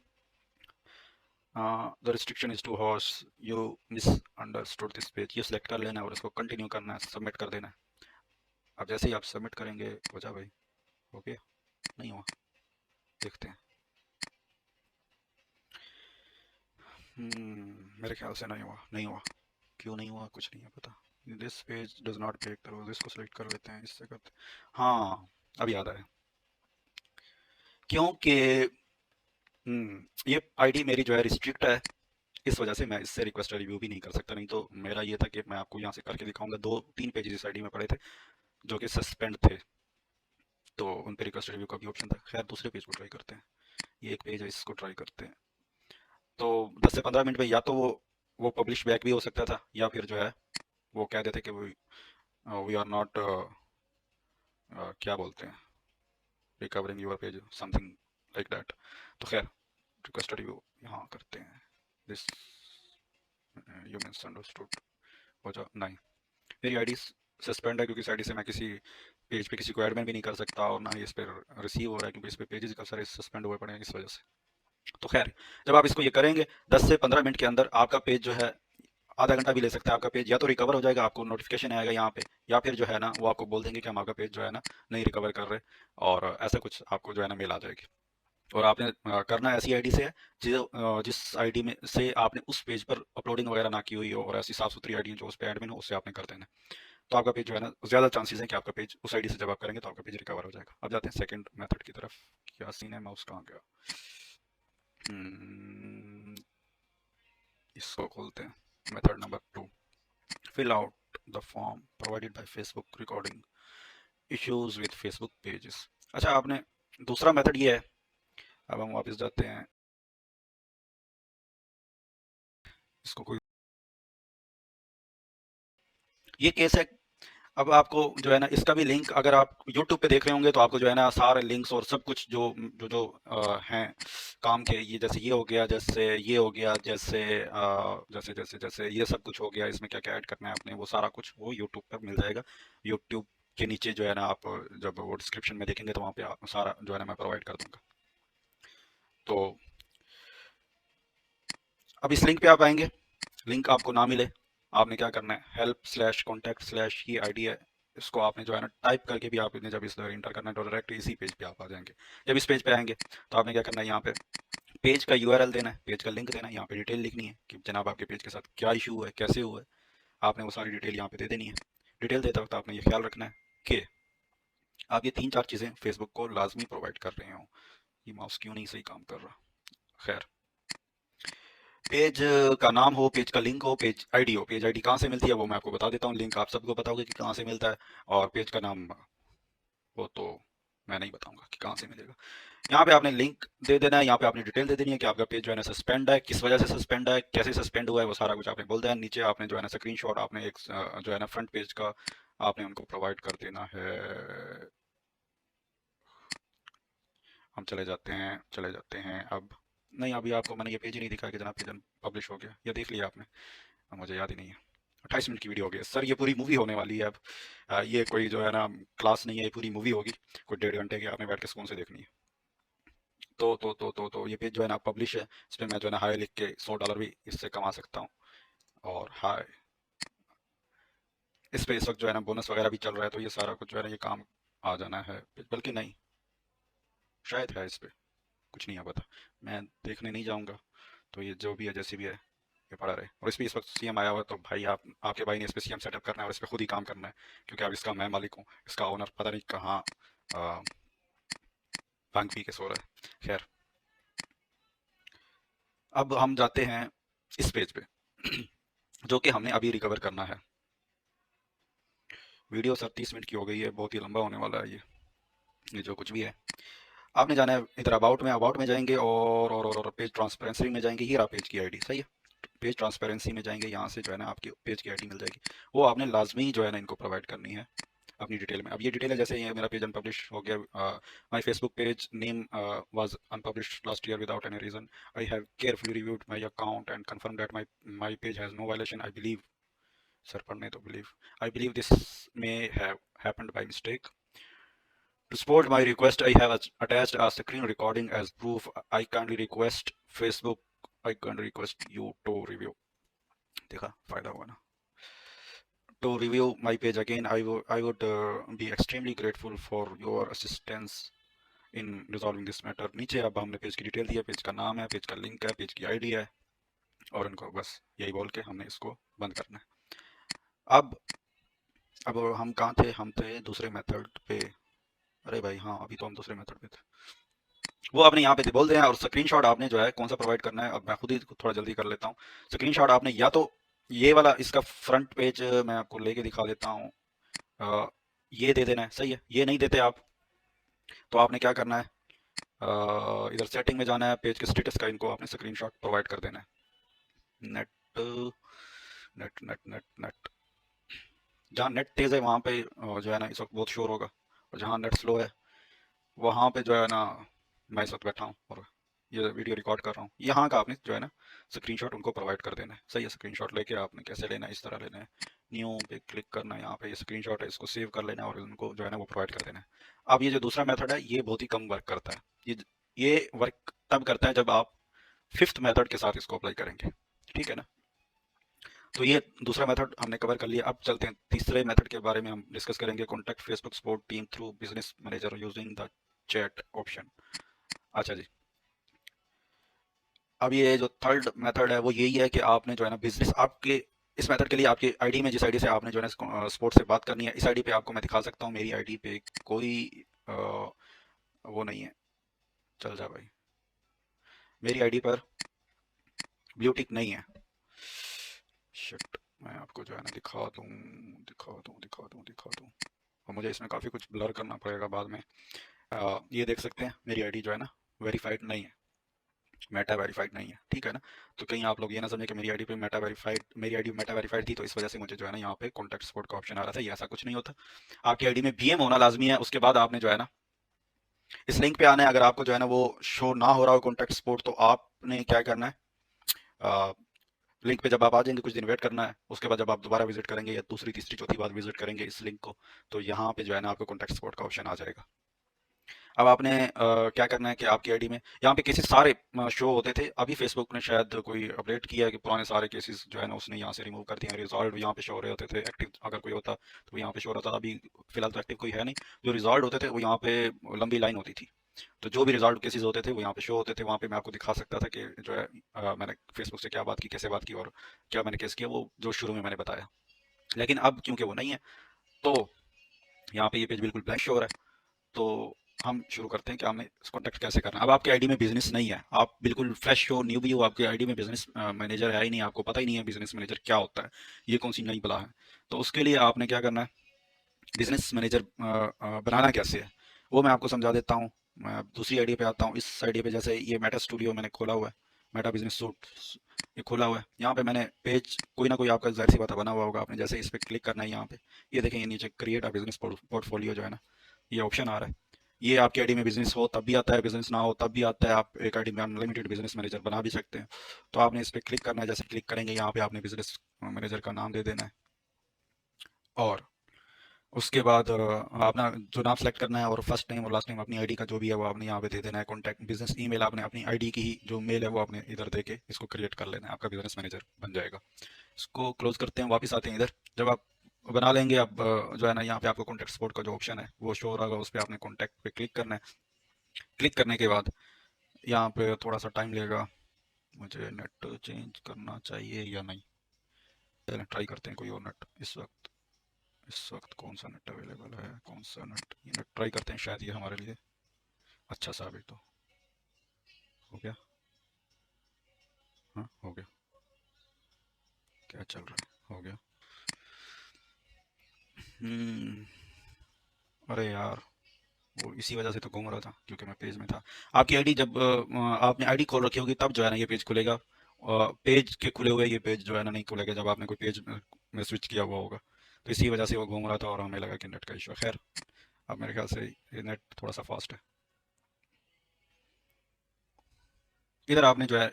the restriction is too harsh, you misunderstood this page, ये सिलेक्ट कर लेना है और इसको कंटिन्यू करना है, सबमिट कर देना है। अब जैसे ही आप सबमिट करेंगे हो जा भाई, हो गया, नहीं हुआ, देखते हैं। मेरे ख्याल से नहीं हुआ, नहीं हुआ, क्यों नहीं हुआ कुछ नहीं है पता। This page does not break the rules, इसको सेलेक्ट कर लेते हैं, इससे करते हाँ, अब याद आया, क्योंकि ये आईडी मेरी जो है रिस्ट्रिक्ट है, इस वजह से मैं इससे रिक्वेस्ट रिव्यू भी नहीं कर सकता। नहीं तो मेरा ये था कि मैं आपको यहाँ से करके दिखाऊंगा, 2 3 पेजेस इस आईडी में पड़े थे जो कि सस्पेंड थे, तो उन पे रिक्वेस्ट रिव्यू का भी ऑप्शन था। खैर दूसरे पेज को ट्राई करते हैं, ये एक पेज है, इसको ट्राई करते हैं। तो 10 से 15 मिनट में या तो वो पब्लिश बैक भी हो सकता था, या फिर जो है वो कह देते कि वी आर नॉट क्या बोलते हैं, recovering your page, something like that. तो खैर रिक्वेस्ट रिव्यू यहाँ करते हैं, दिस यू मिसअंडरस्टूड, हो जा नहीं, मेरी आईडी सस्पेंड है क्योंकि इस आईडी से मैं किसी पेज पे किसी को एडमिन भी नहीं कर सकता और ना ही इस पर रिसीव हो रहा है, क्योंकि इस पे पेजेस का सारे सस्पेंड हुए पड़े हैं इस वजह से। तो खैर जब आप इसको ये करेंगे 10 से 15 मिनट के अंदर आपका पेज जो है, आधा घंटा भी ले सकता है, आपका पेज या तो रिकवर हो जाएगा, आपको नोटिफिकेशन आएगा यहाँ पे, या फिर जो है ना वो आपको बोल देंगे कि हम आपका पेज जो है ना नहीं रिकवर कर रहे, और ऐसा कुछ आपको जो है ना मेल आ जाएगी। और आपने करना ऐसी आईडी से है जिस आईडी में से आपने उस पेज पर अपलोडिंग वगैरह ना की हुई हो, और ऐसी साफ सुथरी आईडी जो उस पर एडमिन हो, उससे आपने कर देना है। तो आपका पेज जो है ना ज़्यादा चांसेस है कि आपका पेज उस आईडी से जब आप करेंगे तो आपका पेज रिकवर हो जाएगा। अब जाते हैं सेकंड मेथड की तरफ, क्या सीन है, माउस कहाँ गया। हम्म, इसको खोलते हैं, method number 2, fill out the form provided by Facebook recording issues with Facebook pages। अच्छा, आपने दूसरा मेथड ये है, अब हम वापस जाते हैं, इसको कोई, ये केस है। अब आपको जो है ना इसका भी लिंक, अगर आप YouTube पे देख रहे होंगे तो आपको जो है ना सारे लिंक्स और सब कुछ जो जो जो हैं काम के, ये जैसे ये हो गया, जैसे ये हो गया, जैसे जैसे जैसे जैसे ये सब कुछ हो गया, इसमें क्या क्या ऐड करना है आपने, वो सारा कुछ वो YouTube पर मिल जाएगा। YouTube के नीचे जो है ना आप जब वो डिस्क्रिप्शन में देखेंगे तो वहाँ पे आप सारा जो है ना मैं प्रोवाइड कर दूंगा। तो अब इस लिंक पे आप आएंगे, लिंक आपको ना मिले, आपने क्या करना है, help/contact/ ये आईडी है, इसको आपने जो है ना टाइप करके भी आपने जब इस इंटर करना है तो डायरेक्ट इसी पेज पे आप आ जाएंगे। जब इस पेज पे आएंगे तो आपने क्या करना है, यहाँ पे पेज का यूआरएल देना है, पेज का लिंक देना है, यहाँ पे डिटेल लिखनी है कि जनाब आपके पेज के साथ क्या इशू हुआ है, कैसे हुआ है, आपने वो सारी डिटेल यहाँ पे दे देनी है। डिटेल देते वक्त आपने ये ख्याल रखना है कि आप ये 3-4 चीज़ें फेसबुक को लाज़मी प्रोवाइड कर रहे हो। ये माउस क्यों नहीं सही काम कर रहा? खैर, पेज का नाम हो, पेज का लिंक हो, पेज आईडी हो। पेज आईडी कहाँ से मिलती है वो मैं आपको बता देता हूँ, लिंक आप सबको पता होगा कि कहाँ से मिलता है, और पेज का नाम वो तो मैं नहीं बताऊंगा कि कहाँ से मिलेगा। यहाँ पे आपने लिंक दे देना है, यहाँ पे आपने डिटेल दे देनी है कि आपका पेज जो है ना सस्पेंड है, किस वजह से सस्पेंड है, कैसे सस्पेंड हुआ है, वो सारा कुछ आपने बोल देना है। नीचे आपने जो है ना स्क्रीनशॉट आपने एक जो है ना फ्रंट पेज का आपने उनको प्रोवाइड कर देना है। हम चले जाते हैं अब। नहीं, अभी आपको मैंने ये पेज ही नहीं दिखाया कि जनाब पेज पब्लिश हो गया, ये देख लिया आपने? अब मुझे याद ही नहीं है। 28 मिनट की वीडियो हो गई सर, ये पूरी मूवी होने वाली है अब। ये कोई जो है ना क्लास नहीं है, ये पूरी मूवी होगी, कोई 1.5 घंटे की, आपने बैठ के सुकून से देखनी है। तो ये पेज जो है ना पब्लिश है, इस पे मैं जो है ना हाई लिख के $100 भी इससे कमा सकता हूँ। और हाई, इस पे इस वक्त जो है ना बोनस वगैरह भी चल रहा है, तो ये सारा कुछ जो है ना ये काम आ जाना है। बल्कि नहीं, शायद है इस पे, कुछ नहीं है पता, मैं देखने नहीं जाऊंगा। तो ये जो भी है जैसे भी है ये पड़ा रहे। और इस पे इस वक्त सीएम आया हुआ है, तो भाई आप आपके भाई ने इस पे सीएम सेटअप करना है और इस पे खुद ही काम करना है, क्योंकि अब इसका मैं मालिक हूँ, इसका ओनर पता नहीं कहाँ भांग पी के सो रहा है। खैर, अब हम जाते हैं इस पेज पे जो कि हमने अभी रिकवर करना है। वीडियो सर 30 मिनट की हो गई है, बहुत ही लंबा होने वाला है ये जो कुछ भी है। आपने जाना है इधर अबाउट में जाएंगे और पेज ट्रांसपेरेंसी में जाएंगे। ये रहा पेज की आईडी, सही है। पेज ट्रांसपेरेंसी में जाएंगे, यहाँ से जो है ना आपकी पेज की आईडी मिल जाएगी। वो आपने लाजमी जो है ना इनको प्रोवाइड करनी है अपनी डिटेल में। अब ये डिटेल है, जैसे ये मेरा पेज अनपब्लिश हो गया, my Facebook page name was unpublished last year without any reason, I have carefully reviewed my account and confirm that my page has no violation, I believe, sir पढ़ने तो believe, I believe this may have happened by mistake, to support my request, I have attached a screen recording as proof. I kindly request Facebook, I kindly request you to review. देखा, फायदा हुआ ना? To review my page again, I would be extremely grateful for your assistance in resolving this matter. नीचे अब हमने page की detail दी है, page का नाम है, पेज का लिंक है, पेज की आईडी है, और इनको बस यही बोल के हमने इसको बंद करना है। अब हम कहाँ थे? हम थे दूसरे मेथड पे। अरे भाई हाँ, अभी तो हम दूसरे मेथड पे थे। वो आपने यहाँ पे बोल दें, और स्क्रीनशॉट आपने जो है कौन सा प्रोवाइड करना है, अब मैं खुद ही थोड़ा जल्दी कर लेता हूँ। स्क्रीनशॉट आपने या तो ये वाला इसका फ्रंट पेज मैं आपको लेके दिखा देता हूँ, ये दे देना है, सही है। ये नहीं देते आप, तो आपने क्या करना है, इधर सेटिंग में जाना है, पेज के स्टेटस का इनको आपने स्क्रीनशॉट प्रोवाइड कर देना है। Net net net net net जहाँ नेट तेज है वहाँ पे जो है ना इस वक्त बहुत शोर होगा, और जहाँ नेट स्लो है वहाँ पे जो है ना मैं इस वक्त बैठा हूँ और ये वीडियो रिकॉर्ड कर रहा हूँ। यहाँ का आपने जो है ना स्क्रीनशॉट उनको प्रोवाइड कर देना है, सही है। स्क्रीनशॉट लेके आपने कैसे लेना है, इस तरह लेना है, न्यू पे क्लिक करना है, यहाँ पे ये स्क्रीनशॉट है, इसको सेव कर लेना है और उनको जो है ना वो प्रोवाइड कर देना है। अब ये जो दूसरा मेथड है ये बहुत ही कम वर्क करता है। ये वर्क तब करता है जब आप फिफ्थ मेथड के साथ इसको अप्लाई करेंगे, ठीक है ना? तो ये दूसरा मेथड हमने कवर कर लिया। अब चलते हैं तीसरे मेथड के बारे में, हम डिस्कस करेंगे। Contact Facebook support team through business manager using the chat option. अच्छा जी, अब ये जो थर्ड मेथड है वो यही है कि आपने जो है ना बिजनेस आपके इस मेथड के लिए आपकी आईडी में जिस आईडी से आपने जो है ना स्पोर्ट से बात करनी है, इस आईडी पे आपको मैं दिखा सकता हूँ। मेरी आईडी पे कोई अ, वो नहीं है, चल जा भाई, मेरी आईडी पर ब्लू टिक नहीं है। शिट, मैं आपको जो है ना दिखा दूँ, और मुझे इसमें काफ़ी कुछ ब्लर करना पड़ेगा बाद में। ये देख सकते हैं मेरी आईडी जो है ना वेरीफाइड नहीं है, मेटा वेरीफाइड नहीं है, ठीक है ना? तो कहीं आप लोग ये ना समझे कि मेरी आईडी मेटा वेरीफाइड थी तो इस वजह से मुझे जो है ना यहाँ पे कॉन्टैक्ट सपोर्ट का ऑप्शन आ रहा था। ये ऐसा कुछ नहीं होता। आपकी आईडी में बीएम होना लाजमी है, उसके बाद आपने जो है ना इस लिंक पे आना है। अगर आपको जो है ना वो शो ना हो रहा हो कॉन्टैक्ट सपोर्ट, तो आपने क्या करना है, लिंक पे जब आप आ जाएंगे कुछ दिन वेट करना है, उसके बाद जब आप दोबारा विजिट करेंगे या दूसरी तीसरी चौथी बार विजिट करेंगे इस लिंक को, तो यहाँ पे जो है ना आपको कॉन्टैक्ट सपोर्ट का ऑप्शन आ जाएगा। अब आपने क्या करना है कि आपकी आईडी में यहाँ पे केसेस सारे शो होते थे। अभी फेसबुक ने शायद कोई अपडेट किया है कि पुराने सारे केसेस जो है ना उसने यहाँ से रिमूव कर दिए हैं। रिजॉल्व यहाँ पे शो हो रहे होते थे, एक्टिव अगर कोई होता तो यहाँ पे शो हो रहा था। अभी फिलहाल तो एक्टिव कोई है नहीं। जो रिजॉल्व होते थे वो यहाँ पे लंबी लाइन होती थी, तो जो भी रिजॉल्व केसेस होते थे वो यहाँ पे शो होते थे। वहाँ पे मैं आपको दिखा सकता था कि जो है मैंने फेसबुक से क्या बात की, कैसे बात की और क्या मैंने केस किया, वो जो शुरू में मैंने बताया। लेकिन अब क्योंकि वो नहीं है, तो यहाँ पे ये पेज बिल्कुल ब्लैंक शो हो रहा है। तो हम शुरू करते हैं कि हमें कॉन्टैक्ट कैसे करना है। अब आपके आईडी में बिजनेस नहीं है, आप बिल्कुल फ्रेश हो, न्यूबी हो, आपके आईडी में बिजनेस मैनेजर है ही नहीं, आपको पता ही नहीं है बिजनेस मैनेजर क्या होता है, ये कौन सी नई बला है। तो उसके लिए आपने क्या करना है, बिजनेस मैनेजर बनाना कैसे है वो मैं आपको समझा देता हूँ। मैं अब दूसरी आईडी पे आता हूँ। इस आईडी पे जैसे ये मेटा स्टूडियो मैंने खोला हुआ है, मेटा बिजनेस सूट ये खोला हुआ है। यहाँ पे मैंने पेज कोई ना कोई आपका जाहिर सी बात है बना हुआ होगा, आपने जैसे इस पर क्लिक करना है यहाँ पे, ये देखें ये नीचे क्रिएट अ बिजनेस पोर्टफोलियो जो है ना, ये ऑप्शन आ रहा है। ये आपकी आईडी में बिजनेस हो तब भी आता है, बिजनेस ना हो तब भी आता है। आप एक आईडी में अनलिमिटेड बिजनेस मैनेजर बना भी सकते हैं। तो आपने इस पर क्लिक करना है, जैसे क्लिक करेंगे यहाँ पे आपने बिजनेस मैनेजर का नाम दे देना है, और उसके बाद अपना जो नाम सेलेक्ट करना है, और फर्स्ट नेम और लास्ट नेम अपनी आईडी का जो भी है वो आपने यहाँ पे दे देना है। कॉन्टैक्ट बिजनेस ईमेल आपने अपनी आईडी की ही जो मेल है वो आपने इधर दे के इसको क्रिएट कर लेना है, आपका बिजनेस मैनेजर बन जाएगा। इसको क्लोज करते हैं, वापस आते हैं इधर। जब आप बना लेंगे, अब जो है ना यहाँ पे आपको कॉन्टैक्ट सपोर्ट का जो ऑप्शन है वो शो होगा, उस पर आपने कॉन्टैक्ट पे क्लिक करना है। क्लिक करने के बाद यहाँ पे थोड़ा सा टाइम लेगा, मुझे नेट चेंज करना चाहिए या नहीं, पहले ट्राई करते हैं कोई और नेट। इस वक्त कौन सा नेट अवेलेबल है, कौन सा नेट, ये नेट ट्राई करते हैं, शायद ये हमारे लिए अच्छा साबित तो हो गया। हाँ हो गया, क्या चल रहा है, हो गया। हम्म अरे यार, वो इसी वजह से तो घूम रहा था क्योंकि मैं पेज में था। आपकी आईडी जब आपने आईडी खोल रखी होगी तब जो है ना ये पेज खुलेगा। पेज के खुले हुए ये पेज जो है ना नहीं खुलेगा जब आपने कोई पेज में स्विच किया हुआ होगा। तो इसी वजह से वो घूम रहा था और हमें लगा कि नेट का इशू है। खैर, अब मेरे ख्याल से ये नेट थोड़ा सा फास्ट है। इधर आपने जो है,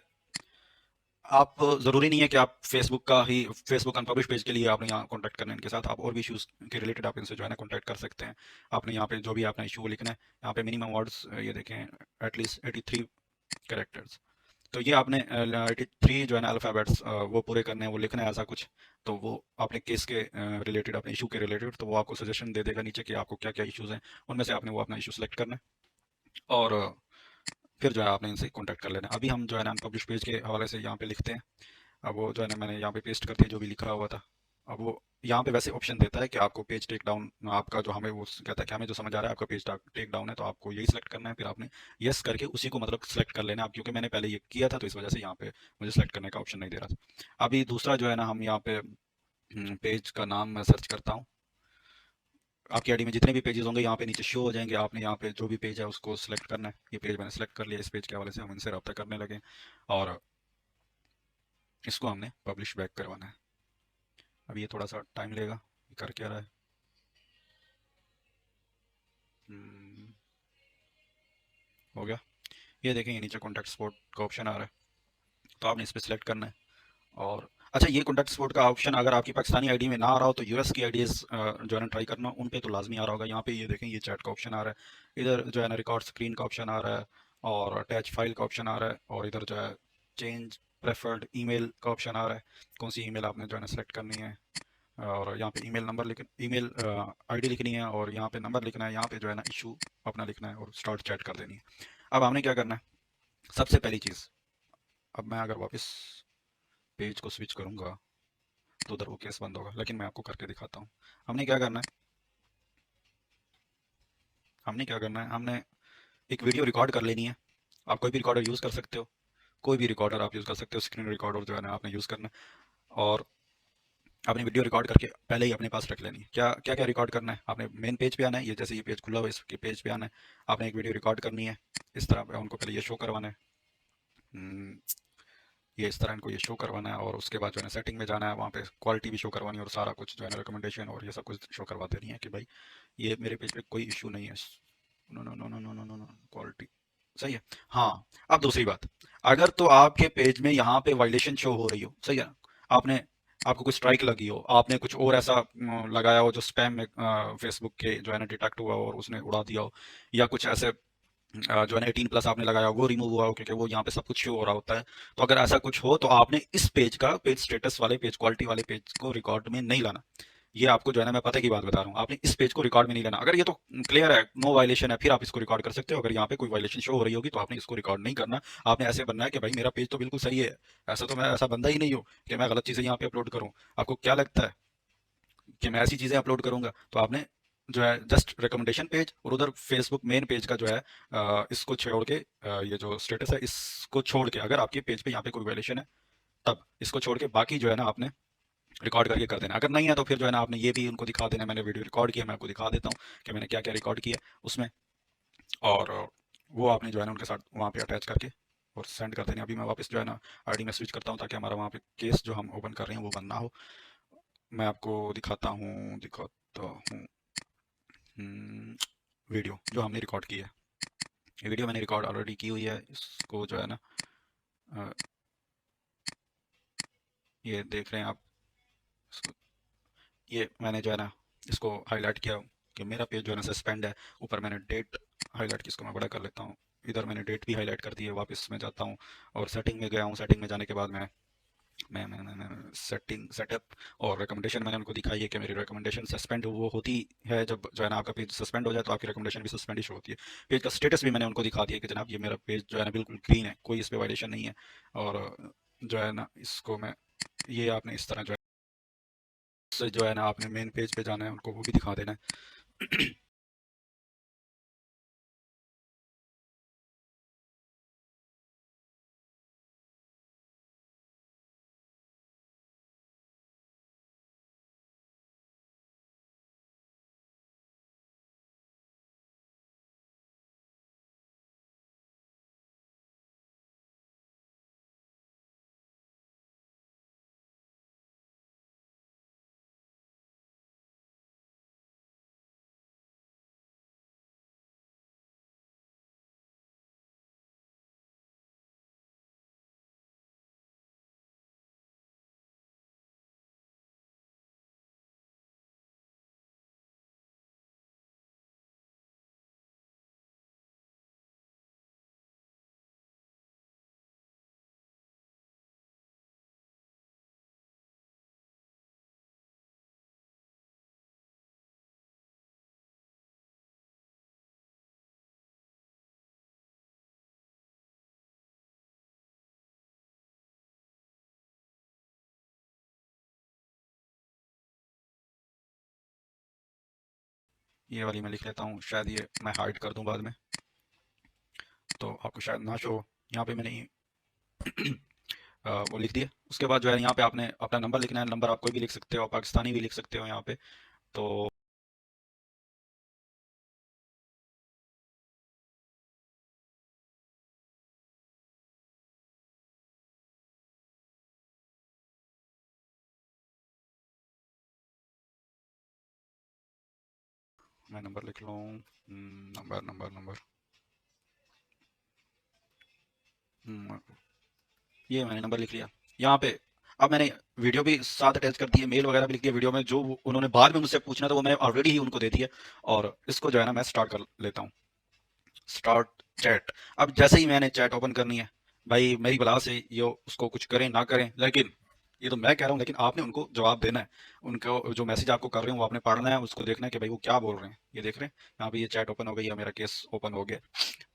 आप ज़रूरी नहीं है कि आप फेसबुक का ही, फेसबुक अनपब्लिश पेज के लिए आपने यहाँ कॉन्टैक्ट करना है इनके साथ, आप और भी इश्यूज़ के रिलेटेड आप इनसे जो है ना कॉन्टैक्ट कर सकते हैं। आपने यहाँ पे जो भी आपने इशू लिखना है, यहाँ पे मिनिमम वर्ड्स ये देखें एटलीस्ट 83 कैरेक्टर्स। तो ये आपने 83 जो है ना अल्फ़ाबेट्स वो पूरे करने हैं, वो लिखना है ऐसा कुछ। तो वो आपने केस के रिलेटेड, अपने इशू के रिलेटेड, तो वो आपको सजेशन दे देगा नीचे कि आपको क्या क्या इशूज़ हैं, उनमें से आपने वो अपना इशू सेलेक्ट करना है, और फिर जो है आपने इनसे कॉन्टैक्ट कर लेना है। अभी हम जो है ना अनपब्लिश पेज के हवाले से यहाँ पे लिखते हैं। अब वो जो है ना मैंने यहाँ पे पेस्ट कर दिया जो भी लिखा हुआ था। अब वो यहाँ पे वैसे ऑप्शन देता है कि आपको पेज टेक डाउन, आपका जो हमें वो कहता है कि हमें जो समझ आ रहा है आपका पेज टेक डाउन है, तो आपको यही सिलेक्ट करना है। फिर आपने यस करके उसी को मतलब सेलेक्ट कर लेना है। अब क्योंकि मैंने पहले ये किया था तो इस वजह से यहाँ पे मुझे सेलेक्ट करने का ऑप्शन नहीं दे रहा था। अभी दूसरा जो है ना, हम यहाँ पे पेज का नाम मैं सर्च करता हूँ। आपकी आईडी में जितने भी पेजेस होंगे यहाँ पे नीचे शो हो जाएंगे। आपने यहाँ पे जो भी पेज है उसको सिलेक्ट करना है। ये पेज मैंने सेलेक्ट कर लिया, इस पेज के हवाले से हम इनसे रब्ता करने लगे और इसको हमने पब्लिश बैक करवाना है। अब ये थोड़ा सा टाइम लेगा, ये कर क्या रहा है। हम्म, हो गया। ये देखें, ये नीचे कॉन्टैक्ट सपोर्ट का ऑप्शन आ रहा है, तो आपने इस पर सिलेक्ट करना है। और अच्छा, ये कॉन्टैक्ट सपोर्ट का ऑप्शन अगर आपकी पाकिस्तानी आईडी में ना आ रहा हो तो यूएस की आईडीज जो है ना ट्राई करना, उन पे तो लाजमी आ रहा होगा। यहाँ पे ये देखें, ये चैट का ऑप्शन आ रहा है, इधर जो है ना रिकॉर्ड स्क्रीन का ऑप्शन आ रहा है, और अटैच फाइल का ऑप्शन आ रहा है, और इधर जो है चेंज प्रेफर्ड ईमेल का ऑप्शन आ रहा है, कौन सी ईमेल आपने जो है ना सेलेक्ट करनी है। और यहाँ पे ईमेल नंबर ईमेल आईडी लिखनी है, और यहाँ पे नंबर लिखना है, यहाँ पे जो है ना इशू अपना लिखना है, और स्टार्ट चैट कर देनी है। अब हमने क्या करना है, सबसे पहली चीज़, अब मैं अगर वापस पेज को स्विच करूँगा तो उधर वो केस बंद होगा, लेकिन मैं आपको करके दिखाता हूँ। हमने क्या करना है, हमने एक वीडियो रिकॉर्ड कर लेनी है। आप कोई भी रिकॉर्डर यूज़ कर सकते हो, कोई भी रिकॉर्डर आप यूज़ कर सकते हो, स्क्रीन रिकॉर्डर जो है ना आपने यूज़ करना है। और आपने वीडियो रिकॉर्ड करके पहले ही अपने पास रख लेनी है। क्या क्या क्या रिकॉर्ड करना है, आपने मेन पेज पे आना है, ये जैसे ये पेज खुला हुआ है इसके पेज पे आना है, आपने एक वीडियो रिकॉर्ड करनी है। इस तरह पे उनको पहले ये शो करवाना है। हम्म, ये इस तरह इनको ये शो करवाना है, और उसके बाद जो है ना सेटिंग में जाना है, वहाँ पे क्वालिटी भी शो करवानी है, और सारा कुछ जो है ना रिकमेंडेशन और ये सब कुछ शो करवा देनी है कि भाई ये मेरे पेज पे कोई इशू नहीं है। No no no no no no no no, quality सही है। हाँ, अब दूसरी बात, अगर तो आपके पेज में यहाँ पे वायलेशन शो हो रही हो, सही है ना, आपने, आपको कुछ स्ट्राइक लगी हो, आपने कुछ और ऐसा लगाया हो जो स्पैम में फेसबुक के जो है ना डिटेक्ट हुआ हो और उसने उड़ा दिया हो, या कुछ ऐसे जो है ना 18+ आपने लगाया हो वो रिमूव हुआ हो, क्योंकि वो यहाँ पे सब कुछ शो हो रहा होता है। तो अगर ऐसा कुछ हो तो आपने इस पेज का, पेज स्टेटस वाले पेज, क्वालिटी वाले पेज को रिकॉर्ड में नहीं लाना। ये आपको जो है ना मैं पता की बात बता रहा हूँ, आपने इस पेज को रिकॉर्ड में नहीं लेना। अगर ये तो क्लियर है, नो वायलेशन है, फिर आप इसको रिकॉर्ड कर सकते हो। अगर यहाँ पे कोई वायलेशन शो हो रही होगी तो आपने इसको रिकॉर्ड नहीं करना। आपने ऐसे बनना है कि भाई मेरा पेज तो बिल्कुल सही है, ऐसा तो मैं ऐसा बंदा ही नहीं हूँ कि मैं गलत चीज़ें यहाँ पे अपलोड करूँ। आपको क्या लगता है कि मैं ऐसी चीज़ें अपलोड करूँगा? तो आपने जो है जस्ट रिकमेंडेशन पेज और उधर फेसबुक मेन पेज का जो है इसको छोड़ के ये जो स्टेटस है इसको छोड़ के अगर आपके पेज पे यहाँ पे कोई वायलेशन है तब इसको छोड़ के बाकी जो है ना आपने रिकॉर्ड करके कर देना। अगर नहीं है तो फिर जो है ना आपने ये भी उनको दिखा देना, मैंने वीडियो रिकॉर्ड किया, मैं आपको दिखा देता हूँ कि मैंने क्या क्या रिकॉर्ड किया उसमें। और वो आपने जो है ना उनके साथ वहाँ पे अटैच करके और सेंड कर देनी। अभी मैं वापस जो है ना आईडी में स्विच करता हूँ ताकि हमारा वहाँ पे केस जो हम ओपन कर रहे हैं वो बंद ना हो। मैं आपको दिखाता हूँ वीडियो जो हमने रिकॉर्ड की है। ये वीडियो मैंने रिकॉर्ड ऑलरेडी की हुई है, इसको जो है ना अ, ये देख रहे हैं आप इसको। ये मैंने जो है ना इसको हाईलाइट किया कि मेरा पेज जो है ना सस्पेंड है। ऊपर मैंने डेट हाईलाइट की, इसको मैं बड़ा कर लेता हूँ। इधर मैंने डेट भी हाईलाइट कर दी है। वापस मैं जाता हूँ और सेटिंग में गया हूँ। सेटिंग में जाने के बाद मैं सेटिंग सेटअप और रिकमेंडेशन मैंने उनको दिखाई है कि मेरी रिकमेंडेशन सस्पेंड वो होती है जब जो है ना आपका पेज सस्पेंड हो जाए तो आपकी रिकमेंडेशन भी सस्पेंड ही शो होती है। पेज का स्टेटस भी मैंने उनको दिखा दिया कि जनाब ये मेरा पेज जो है ना बिल्कुल क्लीन है, कोई इस पर वायलेशन नहीं है। और जो है ना इसको मैं ये आपने इस तरह जो है से जो है ना आपने मेन पेज पे जाना है, उनको वो भी दिखा देना है। ये वाली मैं लिख लेता हूँ, शायद ये मैं हाइड कर दूँ बाद में तो आपको शायद ना शो हो। यहाँ पे मैंने वो लिख दिया। उसके बाद जो है यहाँ पे आपने अपना नंबर लिखना है। नंबर आप कोई भी लिख सकते हो, पाकिस्तानी भी लिख सकते हो यहाँ पे। तो मैं नंबर लिख लूँ, नंबर नंबर नंबर हम्म, ये मैंने नंबर लिख लिया यहाँ पे। अब मैंने वीडियो भी साथ अटैच कर दी है, मेल वगैरह भी लिख दिया। वीडियो में जो उन्होंने बाद में मुझसे पूछना था वो मैंने ऑलरेडी ही उनको दे दिया। और इसको जो है ना मैं स्टार्ट कर लेता हूँ, स्टार्ट चैट। अब जैसे ही मैंने चैट ओपन करनी है, भाई मेरी बला से ये उसको कुछ करें ना करें, लेकिन ये तो मैं कह रहा हूँ लेकिन आपने उनको जवाब देना है। उनको जो मैसेज आपको कर रहे हो वो आपने पढ़ना है, उसको देखना है कि भाई वो क्या बोल रहे हैं। ये देख रहे हैं यहाँ पे ये चैट ओपन हो गई है, मेरा केस ओपन हो गया।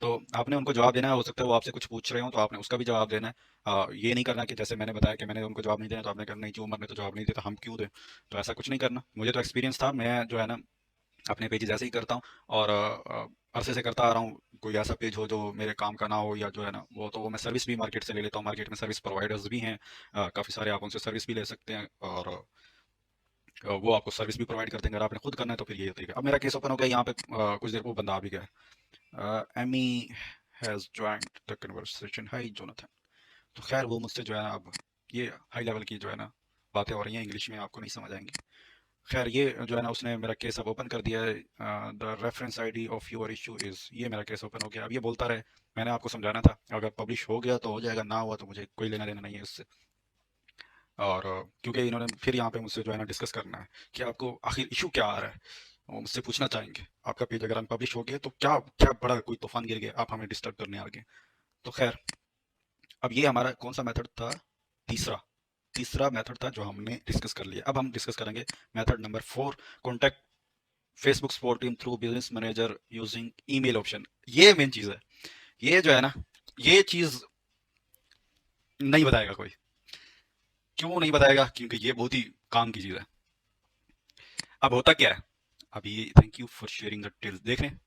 तो आपने उनको जवाब देना है। हो सकता है वो आपसे कुछ पूछ रहे हो तो आपने उसका भी जवाब देना है। ये नहीं करना कि जैसे मैंने बताया कि मैंने उनको जवाब नहीं देना तो आपने करना नहीं, जो उमर ने तो जवाब नहीं दिया तो हम क्यों दें। तो ऐसा कुछ नहीं करना। मुझे तो एक्सपीरियंस था, मैं जो है ना अपने पेजेस ऐसे ही करता हूँ। और अरसे से करता आ रहा हूँ। कोई ऐसा पेज हो जो मेरे काम का ना हो या जो है ना वो मैं सर्विस भी मार्केट से ले लेता हूँ। मार्केट में सर्विस प्रोवाइडर्स भी हैं काफ़ी सारे, आप उनसे सर्विस भी ले सकते हैं। और वो आपको सर्विस भी प्रोवाइड करते हैं। अगर आपने खुद करना है तो फिर ये तरीका। अब मेरा केस ओपन हो गया यहाँ पे। कुछ देर को बंदा आ भी गया। Amy has joined the conversation, hi Jonathan. तो खैर वो मुझसे जो है ना अब ये हाई लेवल की जो है ना बातें हो रही हैं, इंग्लिश में आपको नहीं समझ आएंगी। खैर ये जो है ना उसने मेरा केस अब ओपन कर दिया है। The reference ID of your issue is, ये मेरा केस ओपन हो गया। अब ये बोलता रहे, मैंने आपको समझाना था अगर पब्लिश हो गया तो हो जाएगा, ना हुआ तो मुझे कोई लेना देना नहीं है इससे। और क्योंकि इन्होंने फिर यहाँ पे मुझसे जो है ना डिस्कस करना है कि आपको आखिर इशू क्या आ रहा है। वो मुझसे पूछना चाहेंगे आपका पेज अगर अनपब्लिश हो गया तो क्या क्या बड़ा कोई तूफान गिर गया, आप हमें डिस्टर्ब करने आ गए। तो खैर अब ये हमारा कौन सा मेथड था, तीसरा। तीसरा मेथड था जो हमने डिस्कस कर लिया। अब हम डिस्कस करेंगे method number 4, contact Facebook support team through business manager using email option. ये मेन चीज है। ये जो है ना ये चीज नहीं बताएगा कोई। क्यों नहीं बताएगा? क्योंकि ये बहुत ही काम की चीज है। अब होता क्या है, अभी thank you for sharing the details. देख रहे हैं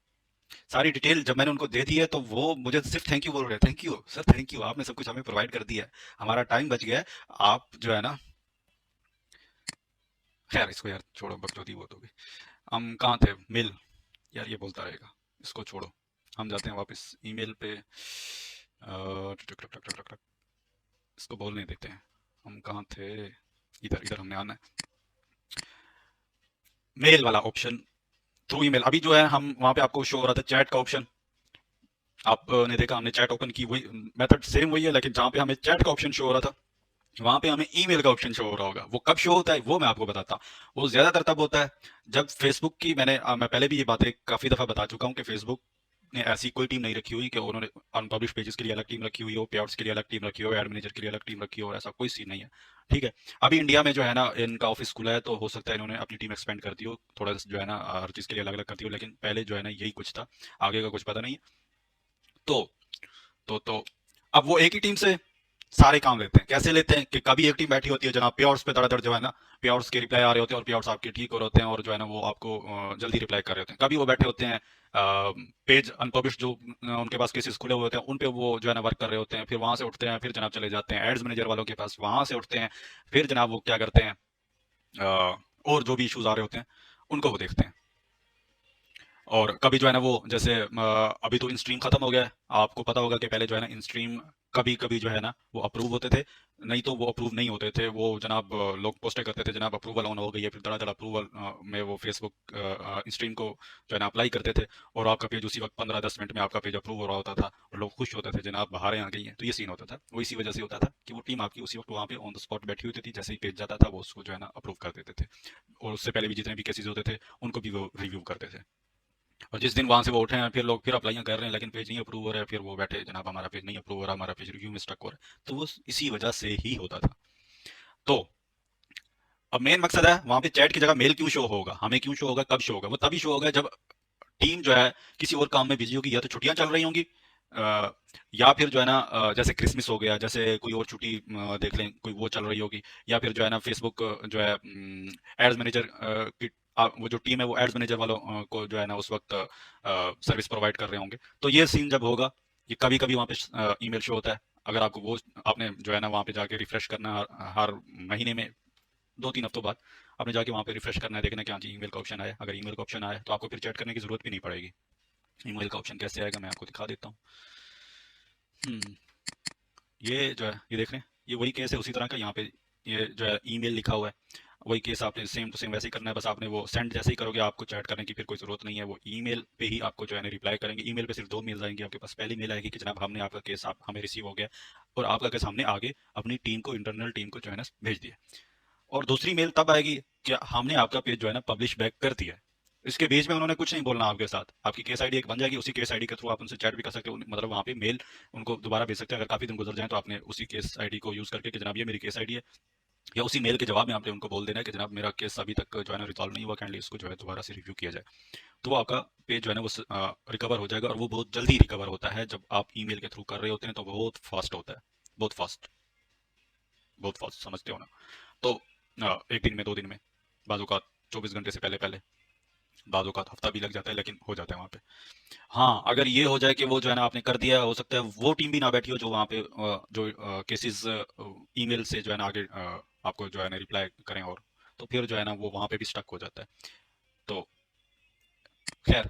सारी डिटेल जब मैंने उनको दे दी है तो वो मुझे सिर्फ थैंक यू बोल रहे हैं। Thank you sir, thank you, आपने सब कुछ हमें प्रोवाइड कर दिया है, हमारा टाइम बच गया है। आप जो है ना, खैर इसको यार छोड़ो, बकचोदी बहुत होगी। हम कहाँ थे, मेल, यार ये बोलता रहेगा, इसको छोड़ो। हम जाते हैं वापस ईमेल पे। टक टक टक टक टक, इसको बोलने देते हैं। हम कहाँ थे, इधर इधर हमने आना है। मेल वाला ऑप्शन, थ्रू ईमेल। अभी जो है हम वहाँ पे आपको शो हो रहा था चैट का ऑप्शन, आपने देखा हमने चैट ओपन की, वही मेथड सेम वही है, लेकिन जहाँ पे हमें चैट का ऑप्शन शो हो रहा था वहां पे हमें ईमेल का ऑप्शन शो हो रहा होगा। वो कब शो होता है वो मैं आपको बताता हूँ। वो ज्यादातर तब होता है जब फेसबुक की, मैं पहले भी ये बातें काफी दफा बता चुका हूँ कि फेसबुक ने ऐसी कोई टीम नहीं रखी हुई कि उन्होंने अनपब्लिश पेजेस के लिए अलग टीम रखी हुई हो, पेआउट्स के लिए अलग टीम रखी हो, एड मैनेजर के लिए अलग टीम रखी हो, ऐसा कोई सीन नहीं है। ठीक है, अभी इंडिया में जो है ना इनका ऑफिस खुला है, तो हो सकता है इन्होंने अपनी टीम एक्सपेंड कर दी हो थोड़ा जो है ना, हर चीज के लिए अलग अलग कर दी हो, लेकिन पहले जो है ना यही कुछ था, आगे का कुछ पता नहीं है। तो तो अब वो एक ही टीम से सारे काम लेते हैं। कैसे लेते हैं कि कभी एक टीम बैठी होती है जनाब पेआउट्स पे धड़ाधड़ जो है ना, पेआउट्स के रिप्लाई आ रहे होते हैं और पेआउट्स आपके ठीक हो रहे होते हैं, और जो है ना वो आपको जल्दी रिप्लाई कर रहे होते हैं। कभी वो बैठे होते हैं पेज अनपब्लिश जो उनके पास केसेस खुले हुए होते हैं उन पे वो जो है ना वर्क कर रहे होते हैं, फिर वहां से उठते हैं, फिर जनाब चले जाते हैं एड्स मैनेजर वालों के पास, वहां से उठते हैं, फिर जनाब वो क्या करते हैं, और जो भी इश्यूज आ रहे होते हैं उनको वो देखते हैं। और कभी जो है ना वो जैसे अभी तो इंस्ट्रीम खत्म हो गया है, आपको पता होगा कि पहले जो है ना इंस्ट्रीम कभी कभी जो है ना वो अप्रूव होते थे, नहीं तो वो अप्रूव नहीं होते थे। वो जनाब लोग पोस्टें करते थे जनाब अप्रूवल ऑन हो गई है, फिर धड़ाधड़ अप्रूवल में वो फेसबुक इंस्ट्रीम को जो है ना अप्लाई करते थे, और आपका पेज उसी वक्त 15-10 मिनट में आपका पेज अप्रूव हो रहा होता था, और लोग खुश होते थे जनाब बाहर आ गई हैं। तो ये सीन होता था, वो इसी वजह से होता था कि वो टीम आपकी उसी वक्त वहाँ पे ऑन द स्पॉट बैठी होती थी, जैसे ही पेज जाता था वो उसको जो है ना अप्रूव कर देते थे, और उससे पहले भी जितने भी केसेस होते थे उनको भी वो रिव्यू करते थे। और जिस दिन वहां से वो उठे हैं फिर लोग फिर अप्लाइयां कर रहे हैं, लेकिन पेज नहीं अप्रूव हो रहा है, फिर वो बैठे जनाब हमारा पेज नहीं अप्रूव हो रहा, हमारा पेज रिव्यू में स्टक हो रहा है। तो वो इसी वजह से ही होता था। तो अब मेन मकसद है, वहां पे चैट की जगह मेल क्यों शो होगा, हमें क्यों शो होगा, कब शो होगा? वो तभी शो होगा जब टीम जो है किसी और काम में बिजी होगी, या तो छुट्टियां चल रही होंगी, अ, या फिर जो है ना जैसे क्रिसमस हो गया, जैसे कोई और छुट्टी देख लें कोई वो चल रही होगी, या फिर जो है ना फेसबुक जो है एड्स मैनेजर की वो जो टीम है वो एड्स मैनेजर वालों को जो है ना उस वक्त सर्विस प्रोवाइड कर रहे होंगे। तो ये सीन जब होगा, ये कभी कभी वहाँ पे ईमेल शो होता है। अगर आपको वो आपने जो है ना वहाँ पे जाके रिफ्रेश करना हर महीने में 2-3 हफ्तों बाद आपने जाके वहाँ पे रिफ्रेश करना है, देखना कि हाँ जी ईमेल का ऑप्शन आया। अगर ईमेल का ऑप्शन आया तो आपको फिर चैट करने की जरूरत भी नहीं पड़ेगी। ईमेल का ऑप्शन कैसे आएगा मैं आपको दिखा देता हूँ। हम्म, ये जो है ये देख रहे हैं, ये वही केस है उसी तरह का। यहाँ पे ये जो है ईमेल लिखा हुआ है, वही केस आपने सेम टू सेम वैसे ही करना है। बस आपने वो सेंड जैसे ही करोगे आपको चैट करने की फिर कोई जरूरत नहीं है, वो ईमेल पे ही आपको जो है रिप्लाई करेंगे। ईमेल पे सिर्फ दो मेल आएंगे आपके पास। पहली मेल आएगी कि जनाब हमने आपका केस आप हमें रिसीव हो गया, और आपका केस हमने आगे अपनी टीम को, इंटरनल टीम को जो है ना भेज दिया। और दूसरी मेल तब आएगी कि हमने आपका पेज जो है ना पब्लिश बैक कर दिया है। इसके बीच में उन्होंने कुछ नहीं बोलना आपके साथ, आपकी केस आईडी एक बन जाएगी, उसी केस आईडी के थ्रू आप उनसे चैट भी कर सकते हो, मतलब वहाँ पे मेल उनको दोबारा भेज सकते हैं। अगर काफी दिन गुजर जाए तो आपने उसी केस आईडी को यूज करके कि जनाब ये मेरी केस आईडी है, या उसी मेल के जवाब में आपने उनको बोल देना है कि जनाब मेरा केस अभी तक जो है ना रिजॉल्व नहीं हुआ, काइंडली इसको जो है दोबारा से रिव्यू किया जाए। तो वो आपका पेज जो है ना वो रिकवर हो जाएगा, और वो बहुत जल्दी रिकवर होता है। जब आप ईमेल के थ्रू कर रहे होते हैं तो बहुत फास्ट होता है, बहुत फास्ट, बहुत फास्ट, समझते हो ना? तो एक दिन में, 2 दिन में, बाजू का 24 घंटे से पहले पहले, बाजू का हफ्ता भी लग जाता है, लेकिन हो जाता है वहाँ पे। हाँ, अगर ये हो जाए कि वो जो है ना आपने कर दिया, हो सकता है वो टीम भी ना बैठी हो जो वहाँ पे जो केसेस ईमेल से जो है ना आगे आपको जो है ना रिप्लाई करें, और तो फिर जो है ना वो वहाँ पे भी स्टक हो जाता है। तो खैर,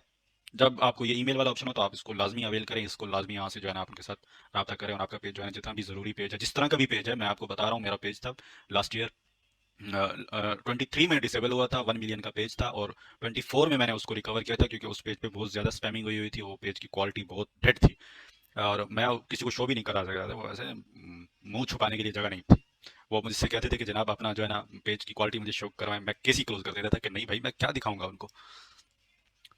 जब आपको ये ईमेल वाला ऑप्शन हो तो आप इसको लाजमी अवेल करें, इसको लाजमी यहाँ से जो है ना आप उनके साथ रब्ता करें, और आपका पेज जो है ना जितना भी ज़रूरी पेज है, जिस तरह का भी पेज है, मैं आपको बता रहा हूँ मेरा पेज था लास्ट ईयर 23 में डिसेबल हुआ था, 1 मिलियन का पेज था, और 24 में मैंने उसको रिकवर किया था, क्योंकि उस पेज पे बहुत ज़्यादा स्पैमिंग हुई हुई थी, वो पेज की क्वालिटी बहुत डेड थी, और मैं किसी को शो भी नहीं करा सकता था। वो ऐसे मुंह छुपाने के लिए जगह नहीं थी। वो मुझसे कहते थे कि जनाब अपना जो है ना पेज की क्वालिटी मुझे शो करवाएं, मैं केस ही क्लोज कर देता था कि नहीं भाई मैं क्या दिखाऊंगा उनको।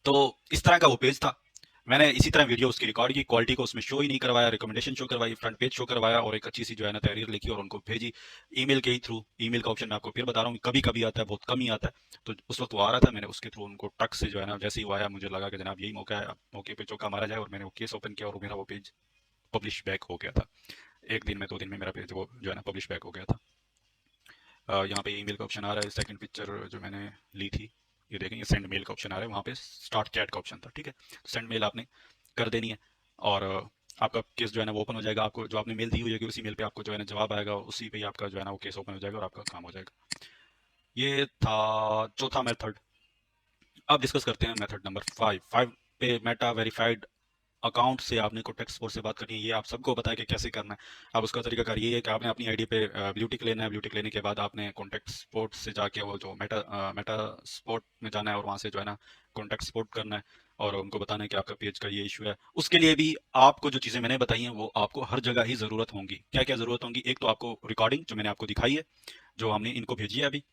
तो इस तरह का वो पेज था। मैंने इसी तरह वीडियो उसकी रिकॉर्ड की, क्वालिटी को उसमें शो ही नहीं करवाया, रिकमेंडेशन शो करवाई, फ्रंट पेज शो करवाया, और एक अच्छी सी जो है ना तहरीर लिखी और उनको भेजी ईमेल के ही थ्रू। ईमेल का ऑप्शन मैं आपको फिर बता रहा हूँ कभी कभी आता है, बहुत कम ही आता है। तो उस वक्त वो आ रहा था, मैंने उसके थ्रू उनको टक से जो है ना, जैसे ही वो आया मुझे लगा कि जनाब यही मौका है, अब मौके पे चौका मारा जाए, और मैंने वो केस ओपन किया और मेरा वो पेज पब्लिश बैक हो गया था। एक दिन में, 2 दिन में मेरा पेज वो जो है ना पब्लिश बैक हो गया था। यहाँ पे ईमेल का ऑप्शन आ रहा है, सेकंड पिक्चर जो मैंने ली थी ये देखें ये सेंड मेल का ऑप्शन आ रहा है, वहाँ पे स्टार्ट चैट का ऑप्शन था, ठीक है। सेंड मेल आपने कर देनी है और आपका केस जो है ना वो ओपन हो जाएगा। आपको जो आपने मेल दी हुई है उसी मेल पे आपको जो है ना जवाब आएगा, उसी पे ही आपका जो है ना वो केस ओपन हो जाएगा और आपका काम हो जाएगा। ये था चौथा मेथड। अब डिस्कस करते हैं मेथड नंबर 5 पे मेटा वेरीफाइड अकाउंट से आपने कॉन्टैक्ट सपोर्ट से बात करनी है। ये आप सबको पता है कि कैसे करना है। अब उसका तरीकाकार ये है कि आपने अपनी आईडी पे ब्लू टिक लेना है। ब्लू टिक लेने के बाद आपने कॉन्टैक्ट सपोर्ट से जाके वो जो मेटा सपोर्ट में जाना है और वहाँ से जो है ना कॉन्टैक्ट सपोर्ट करना है और उनको बताना है कि आपका पेज का ये इशू है। उसके लिए भी आपको जो चीज़ें मैंने बताई हैं वो आपको हर जगह ही ज़रूरत होंगी। क्या क्या ज़रूरत होंगी? एक तो आपको रिकॉर्डिंग जो मैंने आपको दिखाई है, जो हमने इनको भेजी है अभी।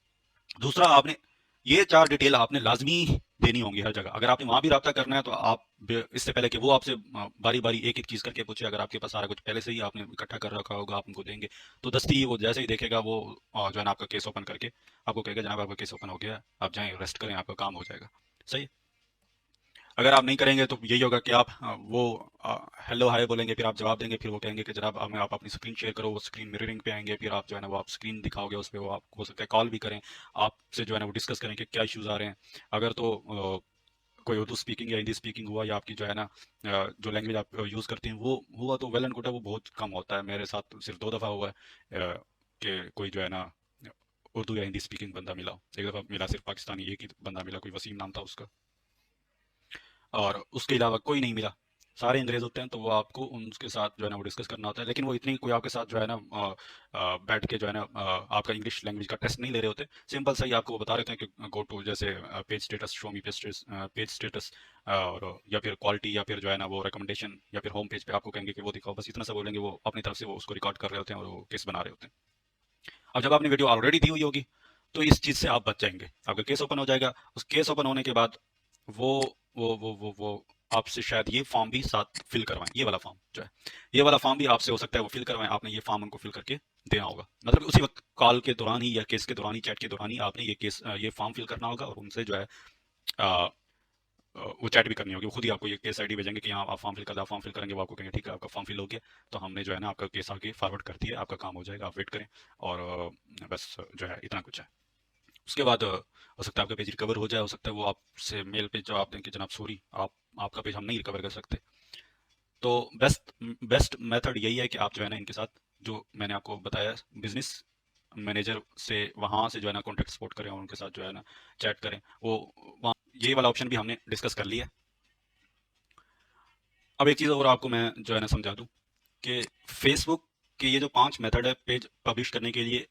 दूसरा, आपने ये 4 डिटेल आपने लाज़मी देनी होंगी हर जगह। अगर आपने वहाँ भी राब्ता करना है तो आप इससे पहले कि वो आपसे बारी-बारी एक-एक चीज़ करके पूछे, अगर आपके पास सारा कुछ पहले से ही आपने इकट्ठा कर रखा होगा, आप उनको देंगे, तो दस्ती ही वो जैसे ही देखेगा वो जो है ना आपका केस ओपन करके आपको कहेगा जनाब आपका केस ओपन हो गया है, आप जाएँ रेस्ट करें, आपका काम हो जाएगा। सही है? अगर आप नहीं करेंगे तो यही होगा कि आप वो हेलो हाय बोलेंगे, फिर आप जवाब देंगे, फिर वो कहेंगे कि जनाब हमें आप अपनी स्क्रीन शेयर करो। वो स्क्रीन मिररिंग पे आएंगे, फिर आप जो है ना वो आप स्क्रीन दिखाओगे उस पर, वो आप हो सकता है कॉल भी करें आपसे, जो है ना वो डिस्कस करें कि क्या इश्यूज आ रहे हैं। अगर तो कोई उर्दू स्पीकिंग या हिंदी स्पीकिंग हुआ या आपकी जो है ना जो लैंग्वेज आप यूज़ करते हैं वो हुआ तो वेल एंड गुड है। वो बहुत कम होता है, मेरे साथ सिर्फ 2 दफ़ा हुआ है कि कोई जो है ना उर्दू या हिंदी स्पीकिंग बंदा मिला। एक दफ़ा मिला सिर्फ पाकिस्तानी, एक ही बंदा मिला, कोई वसीम नाम था उसका, और उसके अलावा कोई नहीं मिला। सारे अंग्रेज़ होते हैं तो वो आपको उनके साथ जो है ना वो डिस्कस करना होता है। लेकिन वो इतनी कोई आपके साथ जो है ना बैठ के जो है ना आपका इंग्लिश लैंग्वेज का टेस्ट नहीं ले रहे होते। सिंपल सा ही आपको वो बता रहे होते हैं कि गो टू जैसे पेज स्टेटस, शो मी पेज स्टेटस, और या फिर क्वालिटी, या फिर जो है ना वो रिकमेंडेशन, या फिर होम पेज पे आपको कहेंगे कि वो दिखाओ। बस इतना सा बोलेंगे, वो अपनी तरफ से वो उसको रिकॉर्ड कर रहे होते हैं और वो केस बना रहे होते हैं। अब जब आपने वीडियो ऑलरेडी दी हुई होगी तो इस चीज़ से आप बच जाएंगे। आपका केस ओपन हो जाएगा। उस केस ओपन होने के बाद वो वो आपसे शायद ये फॉर्म भी साथ फिल करवाएं। ये वाला फॉर्म जो है, ये वाला फॉर्म भी आपसे हो सकता है वो फिल करवाएं। आपने ये फॉर्म उनको फिल करके देना होगा, मतलब उसी वक्त कॉल के दौरान ही या केस के दौरान ही, चैट के दौरान ही आपने ये फॉर्म फिल करना होगा और उनसे जो है अ, वो चैट भी करनी होगी। वो खुद ही आपको ये केस आईडी भेजेंगे कि हाँ आप फॉर्म फिल कर दो। फॉर्म फिल करेंगे, वो आपको कहेंगे ठीक है आपका फॉर्म फिल हो गया, तो हमने जो है ना आपका केस आगे फॉरवर्ड कर दिया, आपका काम हो जाएगा, आप वेट करें। और बस जो है इतना कुछ है। उसके बाद हो सकता है आपका पेज रिकवर हो जाए। हो सकता है वो आपसे मेल पे जवाब दें कि जनाब सॉरी, आप आपका पेज हम नहीं रिकवर कर सकते। तो बेस्ट बेस्ट मेथड यही है कि आप जो है ना इनके साथ, जो मैंने आपको बताया, बिजनेस मैनेजर से वहाँ से जो है ना कॉन्टेक्ट सपोर्ट करें और उनके साथ जो है ना चैट करें। वो वहाँ ये वाला ऑप्शन भी हमने डिस्कस कर लिया है। अब एक चीज़ और आपको मैं जो है ना समझा दूँ कि फेसबुक के ये जो 5 मेथड है पेज पब्लिश करने के लिए,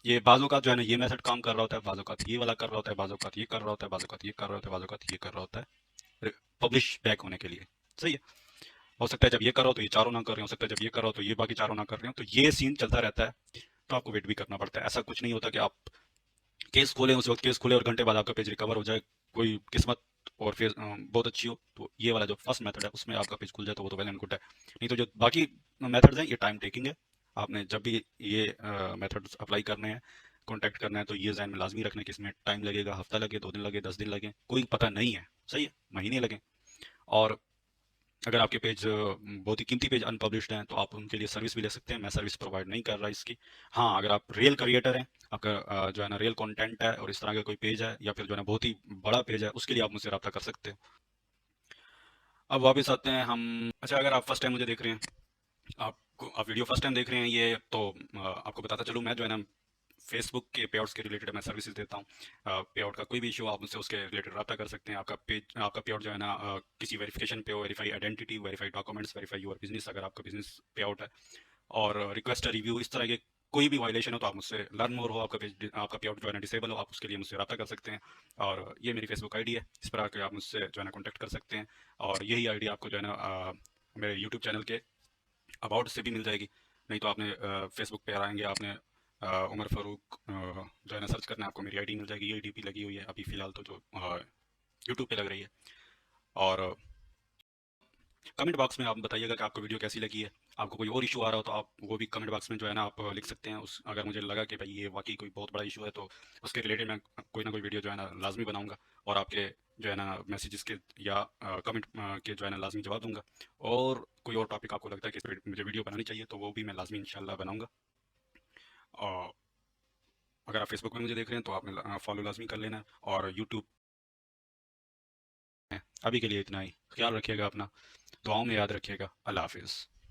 ये बाज़ औक़ात जो है ना ये मेथड काम कर रहा होता है, बाज़ औक़ात ये वाला कर रहा होता है, बाज़ औक़ात ये कर रहा होता है, बाज़ औक़ात ये कर रहा होता है, बाज़ औक़ात ये कर रहा होता है पब्लिश बैक होने के लिए। सही है? हो सकता है जब ये कर रहा हो तो ये चारों ना कर रहे हो सकता है जब ये कर रहा हो तो ये बाकी चारों ना कर रहे हो, तो ये सीन चलता रहता है। तो आपको वेट भी करना पड़ता है। ऐसा कुछ नहीं होता कि आप केस खोलें, उस वक्त केस खोले और घंटे बाद आपका पेज रिकवर हो जाए। कोई किस्मत और फिर बहुत अच्छी हो तो ये वाला जो फर्स्ट मेथड है उसमें आपका पेज खुल जाए तो वो तो वेल एंड गुड है। नहीं तो जो बाकी मेथड्स हैं ये टाइम टेकिंग है। आपने जब भी ये मेथड्स अप्लाई करने हैं, कॉन्टैक्ट करना है, तो ये ज़हन में लाजमी रखना है कि इसमें टाइम लगेगा, हफ्ता लगे, 2 दिन लगे, 10 दिन लगे, कोई पता नहीं है। सही है? महीने लगे। और अगर आपके पेज बहुत ही कीमती पेज अनपब्लिश्ड हैं तो आप उनके लिए सर्विस भी ले सकते हैं। मैं सर्विस प्रोवाइड नहीं कर रहा इसकी। हाँ, अगर आप रियल क्रिएटर हैं, आपका जो है ना रियल कंटेंट है और इस तरह का कोई पेज है या फिर जो है ना बहुत ही बड़ा पेज है, उसके लिए आप मुझसे रब्ता कर सकते हो। अब वापस आते हैं हम। अच्छा, अगर आप फर्स्ट टाइम मुझे देख रहे हैं, आप वीडियो फर्स्ट टाइम देख रहे हैं ये, तो आपको बताता चलूँ, मैं जो है ना फेसबुक के पे आउट्स के रिलेटेड मैं सर्विसेज देता हूँ। पे आउट का कोई भी इशू आप मुझसे उसके रिलेटेड रब्ता कर सकते हैं। आपका पे आउट जो है ना किसी वेरिफिकेशन पे हो, verify identity, verify documents, verify your business, अगर आपका बिजनेस पे आउट है, और रिक्वेस्ट रिव्यू, इस तरह के कोई भी वायलेशन हो तो आप मुझसे लर्न मोर हो, आपका पे आउट जो है ना डिसेबल हो, आप उसके लिए मुझसे रब्ता कर सकते हैं। और ये मेरी फेसबुक आईडी है, इस पर आकर आप मुझसे जो है ना कॉन्टैक्ट कर सकते हैं। और यही आईडी आपको जो है ना मेरे यूट्यूब चैनल के अबाउट से भी मिल जाएगी। नहीं तो आपने फेसबुक पे आएंगे, आपने उमर फारूक जो है ना सर्च करना है, आपको मेरी आईडी मिल जाएगी। ये डीपी लगी हुई है अभी फ़िलहाल तो, जो यूट्यूब पे लग रही है। और कमेंट बॉक्स में आप बताइएगा कि आपको वीडियो कैसी लगी है। आपको कोई और इशू आ रहा हो तो आप वो भी कमेंट बॉक्स में जो है ना आप लिख सकते हैं। उस अगर मुझे लगा कि भाई ये वाकई कोई बहुत बड़ा इशू है तो उसके रिलेटेड मैं कोई ना कोई वीडियो जो है ना लाजमी बनाऊंगा और आपके जो है ना मैसेजेस के या कमेंट के जो है ना लाजमी जवाब दूंगा। और कोई और टॉपिक आपको लगता है कि इस पे मुझे वीडियो बनानी चाहिए तो वो भी मैं लाजमी इंशाल्लाह बनाऊंगा। और अगर आप फेसबुक में मुझे देख रहे हैं तो आपने फॉलो लाजमी कर लेना है। और यूट्यूब अभी के लिए इतना ही। ख्याल रखिएगा अपना, दुआओं में याद रखिएगा। अल्लाह हाफिज़।